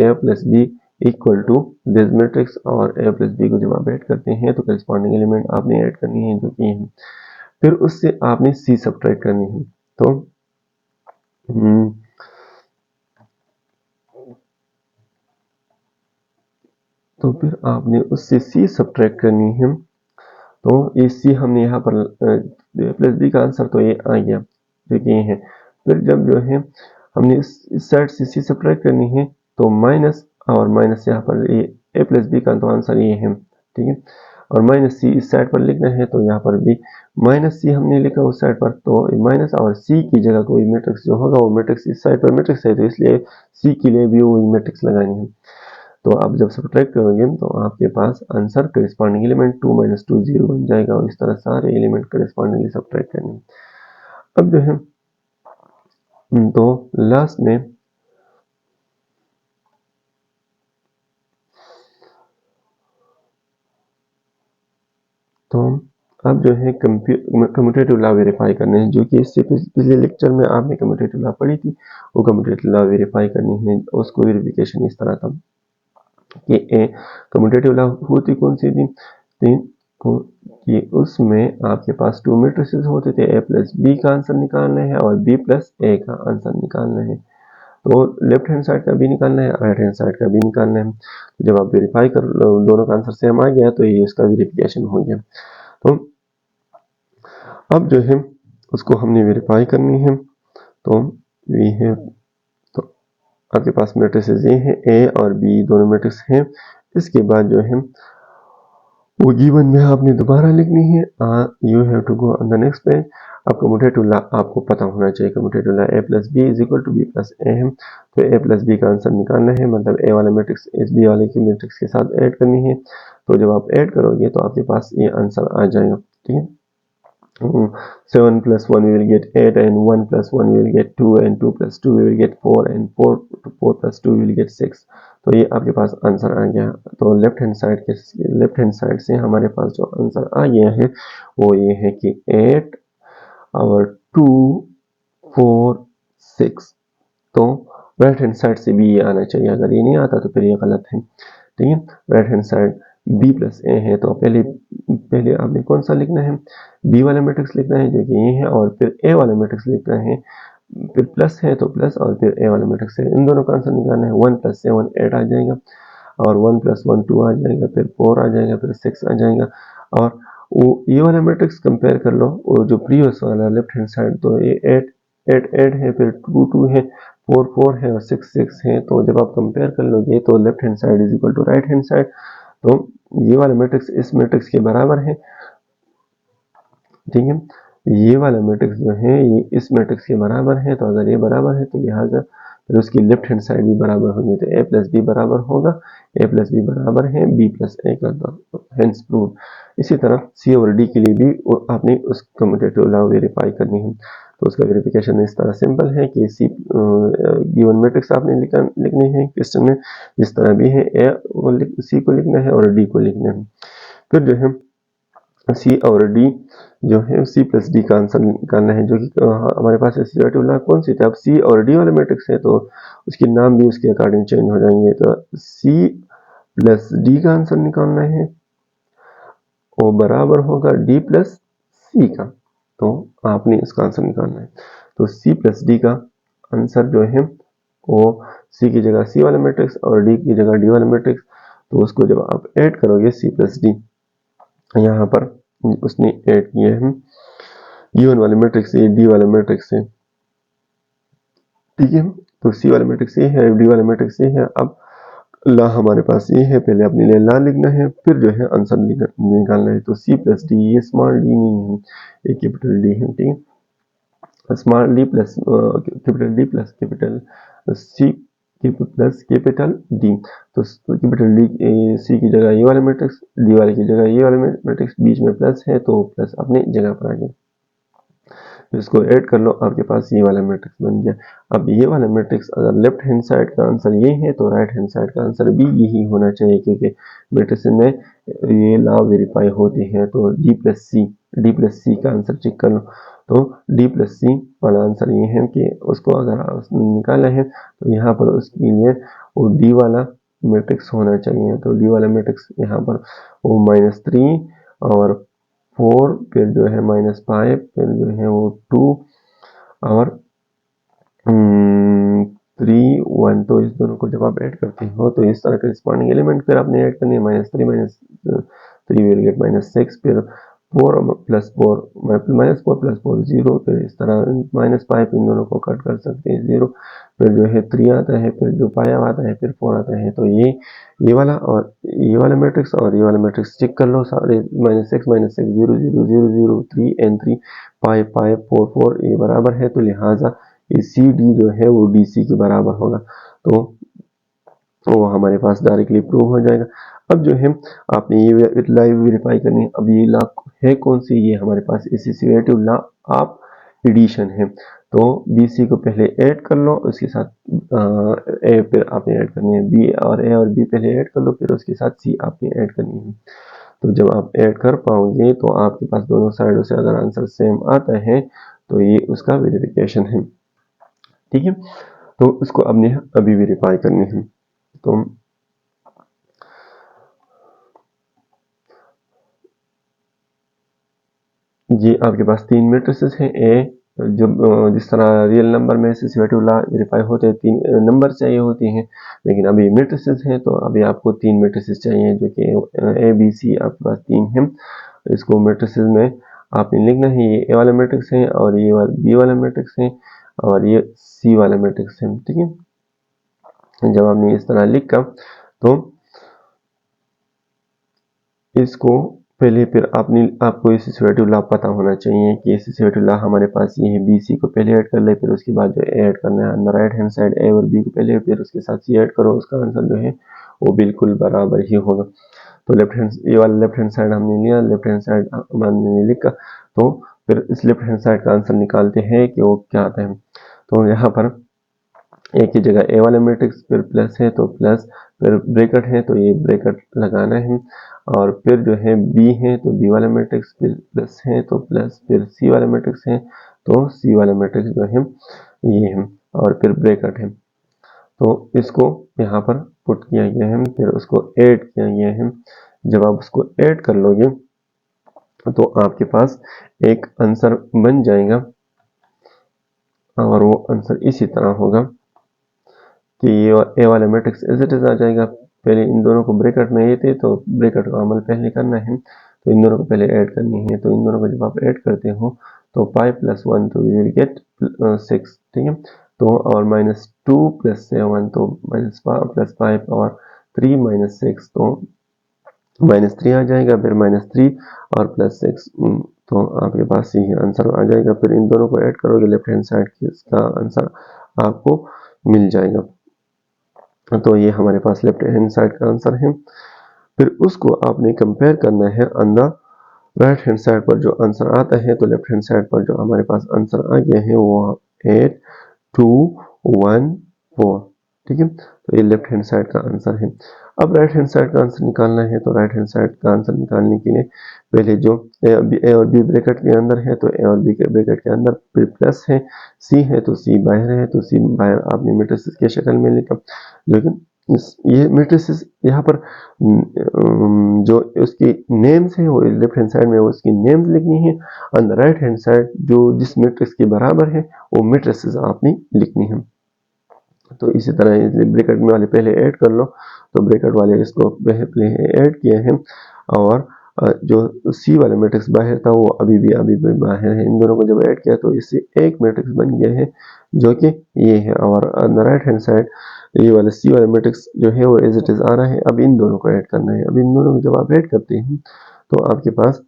a plus B equal to this matrix, और a प्लस बी को जब आप ऐड करते हैं तो करिस्पॉन्डिंग एलिमेंट आपने ऐड करनी है जो कि है, फिर उससे आपने c सब्ट्रैक्ट करनी है। तो फिर आपने उससे c सब्ट्रैक्ट करनी है, तो ये c हमने यहाँ पर प्लस बी का आंसर तो ये आ गया, देखिए ये है। फिर जब जो है हमने इस साइड से c सब्ट्रैक्ट करनी है तो माइनस, और माइनस यहाँ पर ये a प्लस बी का तो आंसर ये है, ठीक है। और माइनस c इस साइड पर लिखना है तो यहाँ पर भी माइनस c हमने लिखा उस साइड पर, तो माइनस और c की जगह कोई मैट्रिक्स जो होगा वो मैट्रिक्स इस साइड पर मैट्रिक्स है, तो इसलिए c के लिए भी वही मैट्रिक्स लगानी है। तो आप जब सब्ट्रैक्ट करोगे तो आपके पास आंसर करिस्पॉन्डिंग एलिमेंट 2 - 2 0 बन जाएगा, और इस तरह सारे एलिमेंट करिस्पॉन्डिंगली सब्ट्रैक्ट करने। अब जो है तो लास्ट में तो अब जो है कम्यूटेटिव लॉ वेरीफाई करने हैं, जो कि इससे पिछले लेक्चर में आपने कम्यूटेटिव लॉ पढ़ी थी, वो कम्यूटेटिव लॉ वेरीफाई करनी है। उसको वेरिफिकेशन इस तरह था कि कम्यूटेटिव लॉ होती कौन सी थी, कि उसमें आपके पास 2 मैट्रिसेस होते थे, a प्लस बी का आंसर निकालना है और b प्लस a का आंसर निकालना है। तो लेफ्ट हैंड साइड का भी निकालना है, राइट हैंड साइड का भी निकालना है। तो जब आप वेरीफाई कर लो दोनों का आंसर सेम आ गया तो ये इसका वेरिफिकेशन हो गया। तो अब जो है उसको हमने वेरीफाई करनी है, तो ये है, तो आपके पास मैट्रिसेस ये है, ए और बी दोनों मैट्रिक्स हैं। इसके बाद जो है वो गिवन में आपने दोबारा लिखनी है, you have to go on the next page. अब कम्यूटेटिव लॉ आपको पता होना चाहिए, commutative law a plus B is equal to B plus A है, तो a प्लस बी का आंसर निकालना है, मतलब a वाला मैट्रिक्स इस b वाले की मैट्रिक्स के साथ ऐड करनी है। तो जब आप ऐड करोगे तो आपके पास ये आंसर आ जाएगा, ठीक है। 7 plus 1 we will get 8, and 1 plus 1 we will get 2, and 2 plus 2 we will get 4, and 4 plus 2 we will get 6। तो ये आपके पास आंसर आ गया। तो लेफ्ट हैंड साइड से हमारे पास जो आंसर आ गया है वो ये है कि 8 और 2 4 6। तो राइट हैंड साइड से भी ये आना चाहिए, अगर ये नहीं आता तो फिर ये गलत है, ठीक है। Right hand side b plus A है, तो पहले आपने कौन सा लिखना है, b वाला मैट्रिक्स लिखना है जो कि ये है, और फिर a वाला मैट्रिक्स लिखना है, फिर प्लस है तो प्लस, और फिर a वाला मैट्रिक्स है, इन दोनों का आंसर निकालना है। 1 + 7 8 आ जाएगा, और 1 + 1 2 आ जाएगा, फिर 4 आ जाएगा, फिर 6 आ जाएगा। और वो ये वाला मैट्रिक्स कंपेयर कर लो, वो जो प्रीवियस वाला लेफ्ट हैंड साइड, तो ये 8 8 8 है, फिर 2 2 है, 4 4 है, और 6 6 है। तो जब आप कंपेयर कर लोगे तो left hand side is equal to right hand side, तो ये वाला मैट्रिक्स इस मैट्रिक्स के बराबर है, ठीक है। ये वाला मैट्रिक्स जो है ये इस मैट्रिक्स के बराबर है, तो अगर ये बराबर है तो लिहाजा फिर उसकी लेफ्ट हैंड साइड भी बराबर होंगे तो a प्लस बी बराबर होगा, a प्लस बी बराबर है b प्लस a का, हेंस प्रूव। इसी तरह c और d के लिए भी आपने उस कम्यूटेटिव लॉ वेरीफाई करनी है। तो उसका वेरिफिकेशन इस तरह सिंपल है कि सी गिवन मैट्रिक्स आपने लिखनी है क्वेश्चन में, जिस तरह भी है ए सी को लिखना है और डी को लिखना है। फिर जो है सी और डी जो है सी प्लस डी का आंसर निकालना है, जो कि हमारे पास एसोसिएटिव लॉ कौन सी थी। अब सी और डी वाले मैट्रिक्स है तो उसके नाम भी उसके अकॉर्डिंग चेंज हो जाएंगे। तो सी प्लस डी का आंसर निकालना है वो बराबर होगा डी प्लस सी का, तो आपने इसका आंसर निकालना है। तो सी प्लस डी का आंसर जो है वो सी की जगह सी वाला मैट्रिक्स और डी की जगह डी वाला मैट्रिक्स, तो उसको जब आप ऐड करोगे सी प्लस डी, यहाँ पर उसने ऐड किए हैं गिवन वाले मैट्रिक्स से डी वाले मैट्रिक्स से, ठीक है। तो सी वाले मैट्रिक्स ये है, डी वाले मैट्रिक्स ये है। अब ला हमारे पास ये है, पहले अपने लिए ला लिखना है, फिर जो है आंसर निकालना है। तो सी प्लस डी, ये स्मॉल डी नहीं है, ये कैपिटल डी है, ठीक है। Small D plus capital D plus capital C plus capital D. तो कैपिटल डी सी की जगह ये वाला मैट्रिक्स, डी वाले की जगह ये वाला मैट्रिक्स, बीच में प्लस है तो प्लस अपनी जगह पर आ गया। इसको ऐड कर लो, आपके पास ये वाला मैट्रिक्स बन गया। अब ये वाला मैट्रिक्स अगर लेफ्ट हैंड साइड का आंसर ये है तो राइट हैंड साइड का आंसर भी यही होना चाहिए, क्योंकि मैट्रिक्स में ये लॉ वेरीफाई होते हैं। तो डी प्लस सी का आंसर चेक कर लो। तो डी प्लस सी वाला आंसर ये है कि उसको अगर निकाला है तो यहाँ पर उसके लिए वो डी वाला मैट्रिक्स होना चाहिए। तो डी वाला मैट्रिक्स यहाँ पर वो -3 और 4, फिर जो है -5, फिर जो है वो 2 और 3 1। तो इस दोनों को जब आप ऐड करते हो तो इस तरह का रिस्पॉन्डिंग एलिमेंट फिर आपने ऐड करनी है। -3 विल गेट -6, फिर 4 प्लस 4 -4 प्लस 4 0, फिर इस तरह -5 इन दोनों को कट कर सकते हैं 0, फिर जो है 3 आता है, फिर जो 5 आता है, फिर 4 आता है। तो ये वाला और ये वाला मैट्रिक्स और ये वाला मैट्रिक्स चेक कर लो सारे, -6 0 0 0 0 3 and 3 5 5 4 4 ये बराबर है, तो लिहाजा ये सी डी जो है वो डी सी के बराबर होगा। तो वो हमारे पास डायरेक्टली प्रूव हो जाएगा। अब जो है आपने ये लाइव वेरीफाई करनी है। अब ये लॉ है कौन सी, ये हमारे पास एसोसिएटिव लॉ ऑफ एडिशन है। तो बी सी को पहले ऐड कर लो, उसके साथ ए फिर आपने ऐड करनी है, बी और ए और बी पहले ऐड कर लो, फिर उसके साथ सी आपने ऐड करनी है। तो जब आप ऐड कर पाओगे तो आपके पास दोनों साइडों से अगर आंसर सेम आता है तो ये उसका वेरिफिकेशन है, ठीक है। तो उसको हमने अभी वेरीफाई करनी है। तो ये आपके पास 3 मैट्रिसेस हैं। ए जो जिस तरह रियल नंबर में एसोसिएटिव लॉ वेरीफाई होते हैं 3 नंबर चाहिए होती हैं, लेकिन अभी मैट्रिसेस हैं तो अभी आपको 3 मैट्रिसेस चाहिए, जो कि ए बी सी आपके पास 3 हैं। इसको मैट्रिसेस में आपने लिखना है, ये ए वाला मैट्रिक्स है और ये बी वाला मैट्रिक्स है और ये सी वाला मैट्रिक्स है, ठीक है। जब आपने इस तरह लिखा तो इसको पहले फिर आपको एसोसिएटिव लॉ पता होना चाहिए कि एसोसिएटिव लॉ हमारे पास ये है, बी सी को पहले ऐड कर ले, फिर उसके बाद जो ऐड करना है अंदर राइट हैंड साइड ए और बी को पहले, फिर उसके साथ सी ऐड करो, उसका आंसर जो है वो बिल्कुल बराबर ही होगा। तो ये वाला लेफ्ट हैंड साइड हमने लिया, लेफ्ट हैंड साइड हमने लिखा, तो फिर इस लेफ्ट हैंड साइड का आंसर निकालते हैं कि वो क्या आता है। तो यहाँ पर ए की जगह ए वाला मैट्रिक्स, फिर प्लस है तो प्लस, फिर ब्रैकेट है तो ये ब्रैकेट लगाना है, और फिर जो है बी है तो बी वाला मैट्रिक्स, फिर प्लस है तो प्लस, फिर सी वाला मैट्रिक्स है तो सी वाला मैट्रिक्स जो है ये है, और फिर ब्रैकेट है। तो इसको यहाँ पर पुट किया गया है, फिर उसको ऐड किया गया है। जब आप उसको ऐड कर लोगे तो आपके पास एक आंसर बन जाएगा, और वो आंसर इसी तरह होगा कि ये ए वाला मैट्रिक्स एज इट इज आ जाएगा। पहले इन दोनों को ब्रैकेट में ये थे तो ब्रैकेट का अमल पहले करना है, तो इन दोनों को पहले ऐड करनी है। तो इन दोनों को जब आप ऐड करते हो तो 5 + 1 तो वी विल गेट 6, ठीक है। तो और -2 + 7 तो +5 और 3 - 6 तो -3 आ जाएगा, फिर -3 और +6 तो आपके पास यही आंसर आ जाएगा। फिर इन दोनों को ऐड करोगे लेफ्ट हैंड साइड की, इसका आंसर आपको मिल जाएगा। तो ये हमारे पास लेफ्ट हैंड साइड का आंसर है। फिर उसको आपने कंपेयर करना है on the right hand side पर जो आंसर आता है। तो लेफ्ट हैंड साइड पर जो हमारे पास आंसर आ गया है वो 8 2 1 4, ठीक है। तो ये लेफ्ट हैंड साइड का आंसर है। अब राइट हैंड साइड का आंसर निकालना है। तो राइट हैंड साइड का आंसर निकालने के लिए पहले जो ए और बी ब्रैकेट के अंदर है, तो ए और बी के ब्रैकेट के अंदर फिर प्लस है, सी है तो सी बाहर है, तो सी बाहर आपने मैट्रिक्स के शक्ल में लिखा। लेकिन ये मैट्रिक्स यहाँ पर जो उसकी नेम्स है वो लेफ्ट हैंड साइड में उसकी नेम्स लिखनी है। On the right hand side जो जिस मैट्रिक्स के बराबर है वो मैट्रिक्स आपने लिखनी है। तो इसी तरह ब्रैकेट में वाले पहले ऐड कर लो। तो ब्रैकेट वाले इसको पहले ऐड किए हैं और जो सी वाला मैट्रिक्स बाहर था वो अभी भी बाहर है। इन दोनों को जब ऐड किया तो इससे एक मैट्रिक्स बन गया है जो कि ये है। और on the right hand side ये वाला सी वाला मैट्रिक्स जो है वो एज इट इज आ रहा है। अब इन दोनों को ऐड करना है। अब इन दोनों को जब आप ऐड करते हैं तो आपके पास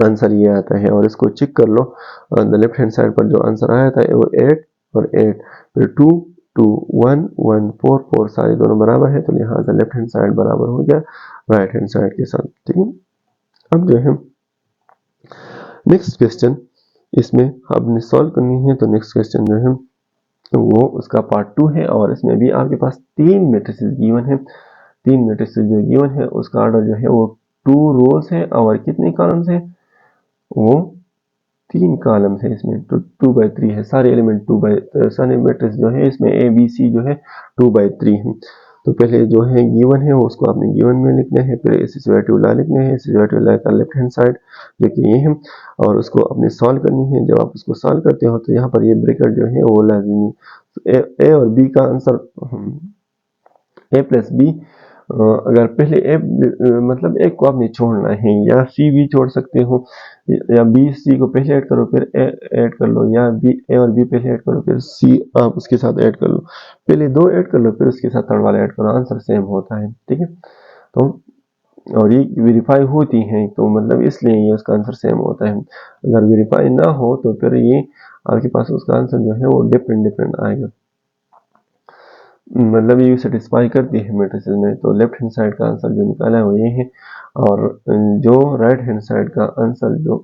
आंसर ये आता है। और इसको चेक कर लो, द लेफ्ट हैंड साइड पर जो आंसर आया था वो 8 और 8, फिर 2 2 1 1 4 4 सारे दोनों बराबर है। तो लिहाजा लेफ्ट हैंड साइड बराबर हो गया राइट हैंड साइड के साथ, ठीक है। अब जो है नेक्स्ट क्वेश्चन इसमें आपने सॉल्व करनी है। तो नेक्स्ट क्वेश्चन जो है वो उसका पार्ट 2 है और इसमें भी आपके पास 3 मैट्रिसेस गिवन है। 3 मैट्रिसेस जो गिवन है उसका ऑर्डर जो है वो 2 रोज है और कितने कॉलम्स है वो 3 कॉलम्स है। इसमें तो 2/3 है। सारे एलिमेंट 2 सारे मैट्रिक्स जो है इसमें ए बी सी जो है 2/3 है। तो पहले जो है गिवन है उसको आपने गिवन में लिखना है, फिर एसोसिएटिव लॉ लिखना है। एसोसिएटिव लॉ का लेफ्ट हैंड साइड जो कि ये है और उसको आपने सॉल्व करनी है। जब आप उसको सॉल्व करते हो तो यहाँ पर ये ब्रैकेट जो है वो लाजिमी ए और बी का आंसर ए प्लस बी, अगर पहले ए मतलब एक को आपने छोड़ना है या सी भी छोड़ सकते हो या बी सी को पहले ऐड करो फिर ए ऐड कर लो, या बी ए और बी पहले ऐड करो फिर सी आप उसके साथ ऐड कर लो। पहले 2 ऐड कर लो फिर उसके साथ थर्ड वाला ऐड करो, आंसर सेम होता है, ठीक है। तो और ये वेरीफाई होती है तो मतलब इसलिए ये उसका आंसर सेम होता है। अगर वेरीफाई ना हो तो फिर ये आपके पास उसका आंसर जो है वो डिफरेंट आएगा। मतलब ये सेटिस्फाई करती है मैट्रिसेस में। तो लेफ्ट हैंड साइड का आंसर जो निकाला है वो ये है। और जो राइट हैंड साइड का आंसर जो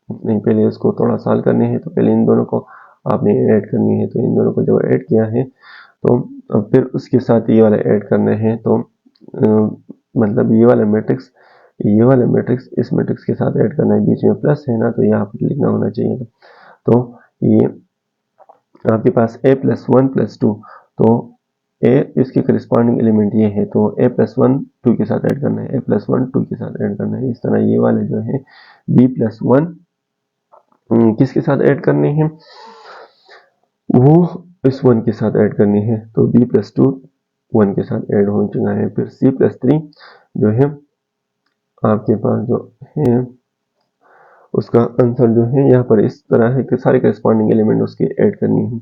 नहीं, पहले इसको थोड़ा सॉल्व करने है तो पहले इन दोनों को आपने ऐड करनी है। तो इन दोनों को जब ऐड किया है तो फिर उसके साथ ये वाला ऐड करना है। तो मतलब ये वाला मैट्रिक्स इस मैट्रिक्स के साथ ऐड करना है। बीच में प्लस है ना तो यहाँ पर लिखना होना चाहिए। तो ये आपके पास a प्लस 1 प्लस 2, तो a इसके करस्पॉन्डिंग एलिमेंट ये है तो a प्लस 1 2 के साथ ऐड करना है, a प्लस 1 2 के साथ ऐड करना है। इस तरह ये वाले जो है b प्लस 1 किसके साथ ऐड करने हैं वो इस 1 के साथ ऐड करनी है। तो b प्लस 2 1 के साथ ऐड हो चुका है। फिर c प्लस 3 जो है आपके पास जो है उसका आंसर जो है यहाँ पर इस तरह है कि सारे करस्पॉन्डिंग एलिमेंट उसके ऐड करनी है।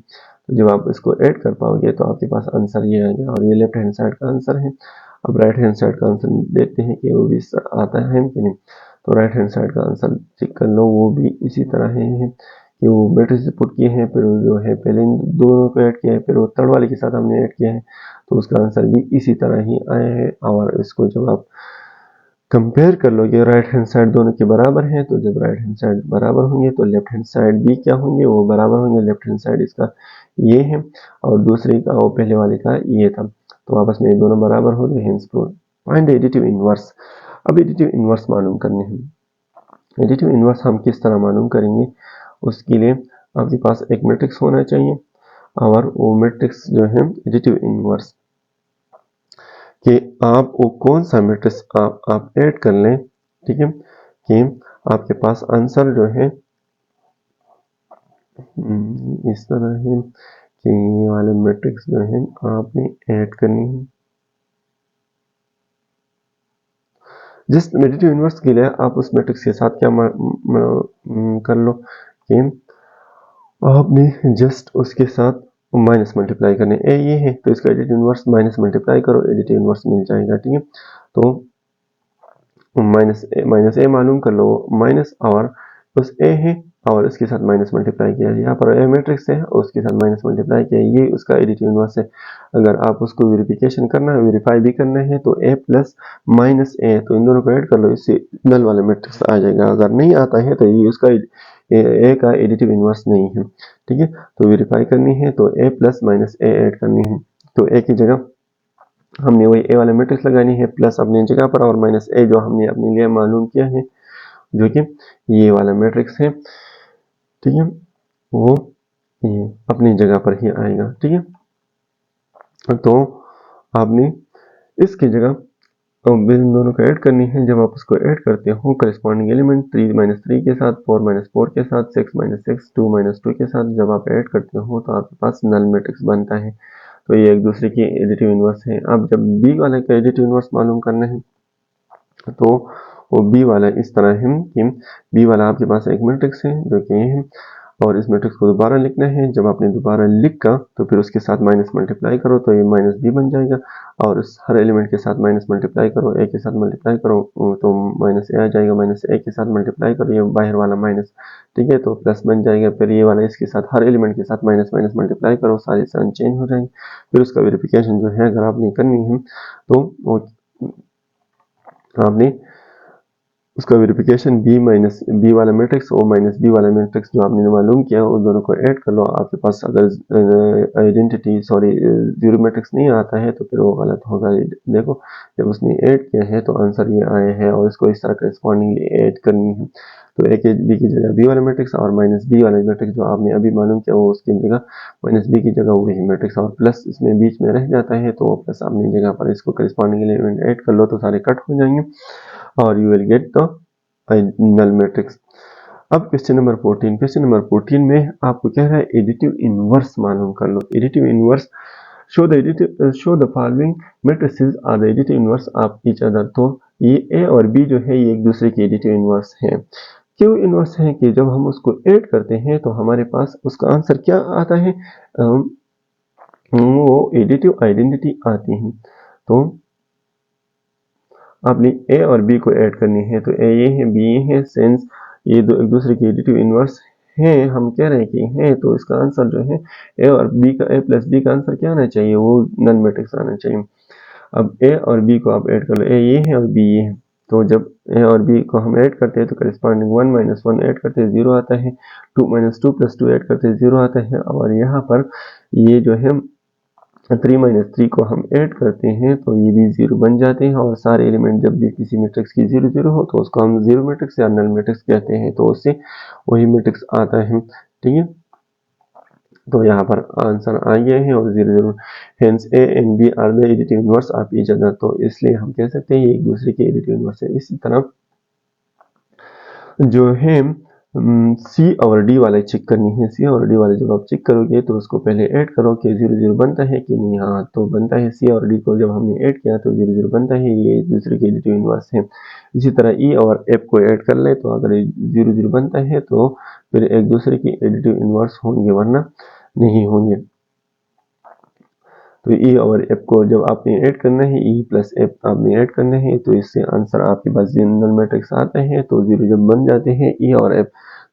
तो जब आप इसको ऐड कर पाओगे तो आपके पास आंसर ये आएगा और ये लेफ्ट हैंड साइड का आंसर है। अब राइट हैंड साइड का आंसर देखते हैं कि वो भी आता है कि नहीं। तो राइट हैंड साइड का आंसर चेक कर लो, वो भी इसी तरह है कि वो मैट्रिक्स पुट किए हैं, फिर जो है पहले इन दोनों को ऐड किया है, फिर वो थर्ड वाले के साथ हमने ऐड किया है। तो उसका आंसर भी इसी तरह ही आया है। और इसको जब आप कंपेयर कर लो कि राइट हैंड साइड दोनों के बराबर है, तो जब राइट हैंड साइड बराबर होंगे तो लेफ्ट हैंड साइड भी क्या होंगे वो बराबर होंगे। लेफ्ट हैंड साइड इसका ये है और दूसरे का वो पहले वाले का ये था, तो आपस में दोनों बराबर हो गए। Hence prove. Find additive inverse. अब एडिटिव इनवर्स मालूम करने हैं। एडिटिव इनवर्स हम किस तरह मालूम करेंगे, उसके लिए आपके पास एक मैट्रिक्स होना चाहिए और वो मैट्रिक्स जो है एडिटिव इनवर्स कि आप वो कौन सा मैट्रिक्स आप ऐड कर लें, ठीक है, कि आपके पास आंसर जो है इस तरह है कि ये वाले मैट्रिक्स जो है आपने ऐड करनी है। जिस एडिटिव इनवर्स के लिए आप उस मैट्रिक्स के साथ क्या कर लो कि आपने जस्ट उसके साथ माइनस मल्टीप्लाई करने। ए ये है तो इसका एडिटिव इनवर्स माइनस मल्टीप्लाई करो, एडिटिव इनवर्स मिल जाएगा, ठीक है। तो माइनस ए मालूम कर लो, माइनस और बस ए है और इसके साथ माइनस मल्टीप्लाई किया। यहाँ पर ए मैट्रिक्स है और उसके साथ माइनस मल्टीप्लाई किया, ये उसका एडिटिव इनवर्स है। अगर आप उसको वेरिफिकेशन करना है, वेरीफाई भी करना है, तो ए प्लस माइनस ए, तो इन दोनों को ऐड कर लो, इससे नल वाला मैट्रिक्स आ जाएगा। अगर नहीं आता है तो ये उसका ए का एडिटिव इनवर्स नहीं है। ठीक है, तो वेरीफाई करनी है तो ए प्लस माइनस ए ऐड करनी है। तो ए की जगह हमने वही ए वाला मैट्रिक्स लगानी है, प्लस अपनी जगह पर, और माइनस ए जो हमने अपने लिए मालूम किया है, जो कि ये वाला मैट्रिक्स है। ठीक है, वो ये अपनी जगह पर ही आएगा। ठीक है, तो आपने इसकी जगह इन दोनों को ऐड करनी है। जब आप उसको ऐड करते हो करस्पॉन्डिंग एलिमेंट 3 माइनस 3 के साथ, 4 माइनस 4 के साथ, 6 माइनस 6, 2 माइनस 2 के साथ जब आप ऐड करते हो तो आपके पास नल मैट्रिक्स बनता है। तो ये एक दूसरे की एडिटिव इनवर्स है। अब जब बी वाले का एडिटिव इनवर्स मालूम करना है तो वो बी वाला इस तरह है कि बी वाला आपके पास एक मैट्रिक्स है जो कि है, और इस मैट्रिक्स को दोबारा लिखना है। जब आपने दोबारा लिखा तो फिर उसके साथ माइनस मल्टीप्लाई करो तो ये माइनस बी बन जाएगा, और इस हर एलिमेंट के साथ माइनस मल्टीप्लाई करो, ए के साथ मल्टीप्लाई करो तो माइनस ए आ जाएगा, माइनस ए के साथ मल्टीप्लाई करो ये बाहर वाला माइनस, ठीक है, तो प्लस बन जाएगा। फिर ये वाला इसके साथ हर एलिमेंट के साथ माइनस माइनस मल्टीप्लाई करो, सारे साइन चेंज हो जाएंगे। फिर उसका वेरिफिकेशन जो है अगर आपने करनी है तो आपने उसका वेरिफिकेशन बी वाला मैट्रिक्स और माइनस बी वाला मैट्रिक्स जो आपने मालूम किया उन दोनों को ऐड कर लो। आपके पास अगर जीरो मैट्रिक्स नहीं आता है तो फिर वो गलत होगा। देखो जब उसने ऐड किया है तो आंसर ये आया है, और इसको इस तरह करस्पॉन्डिंगली ऐड करनी है। तो ए के बी की जगह बी वाला मैट्रिक्स और माइनस बी वाला मैट्रिक्स जो आपने अभी मालूम किया वो उसकी जगह माइनस बी की जगह वही मैट्रिक्स, और प्लस इसमें बीच में रह जाता है तो प्लस अपनी जगह पर इसको करस्पॉन्डिंगली ऐड कर लो तो सारे कट हो जाएंगे और you will get the null matrix. अब क्वेश्चन नंबर 14, क्वेश्चन नंबर 14 में आपको क्या है, एडिटिव इनवर्स मालूम कर लो। Additive inverse show the following matrices are the additive inverse of each other. तो ये ए और बी जो है ये एक दूसरे के एडिटिव इनवर्स हैं। क्यों इनवर्स है कि जब हम उसको ऐड करते हैं तो हमारे पास उसका आंसर क्या आता है, वो एडिटिव आइडेंटिटी आती है। तो आपने ए और बी को ऐड करनी है, तो ए ये है बी ये है, सेंस ये दो एक दूसरे के एडिटिव इनवर्स हैं, हम कह रहे हैं कि हैं, तो इसका आंसर जो है ए और बी का, ए प्लस बी का आंसर क्या आना चाहिए, वो नन मैट्रिक्स आना चाहिए। अब ए और बी को आप ऐड कर लो, ए ये है और बी ये है, तो जब ए और बी को हम ऐड करते हैं तो करस्पॉन्डिंग 1 माइनस 1 ऐड करते हैं 0 आता है, 2 माइनस 2 प्लस 2 ऐड करते हैं 0 आता है, और यहाँ पर ये जो है 3 माइनस 3 को हम ऐड करते हैं तो ये भी 0 बन जाते हैं, और सारे एलिमेंट जब भी किसी मैट्रिक्स की 0 0 हो तो उसको हम जीरो मैट्रिक्स या नल मैट्रिक्स कहते हैं, तो उससे वही मैट्रिक्स आता है। ठीक है, तो यहाँ पर आंसर आ गया है और 0 0, hence A and B are the additive inverse of each other. तो इसलिए हम कह सकते हैं ये एक दूसरे के एडिटिव इनवर्स है। इसी तरह जो है सी और डी वाले चेक करनी है। सी और डी वाले जब आप चेक करोगे तो उसको पहले ऐड करो कि 0 0 बनता है कि नहीं, हाँ तो बनता है। सी और डी को जब हमने ऐड किया तो 0 0 बनता है, ये एक दूसरे के एडिटिव इनवर्स है। इसी तरह ई और एफ को ऐड कर ले तो अगर 0 0 बनता है तो फिर एक दूसरे की एडिटिव इनवर्स होंगे, वरना नहीं होंगे। तो ई और एफ को जब आपने ऐड करना है, ई प्लस एफ आपने ऐड करना है, तो इससे आंसर आपके पास नल मैट्रिक्स आता है। तो 0 जब बन जाते हैं ई और एफ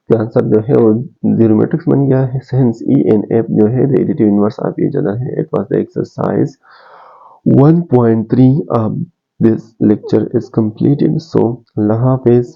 का आंसर जो है वो 0 मैट्रिक्स बन गया है। हेंस ई एंड एफ जो है the additive inverse of each other है। It was the exercise 1.3 of this lecture is completed. So Allah Hafiz.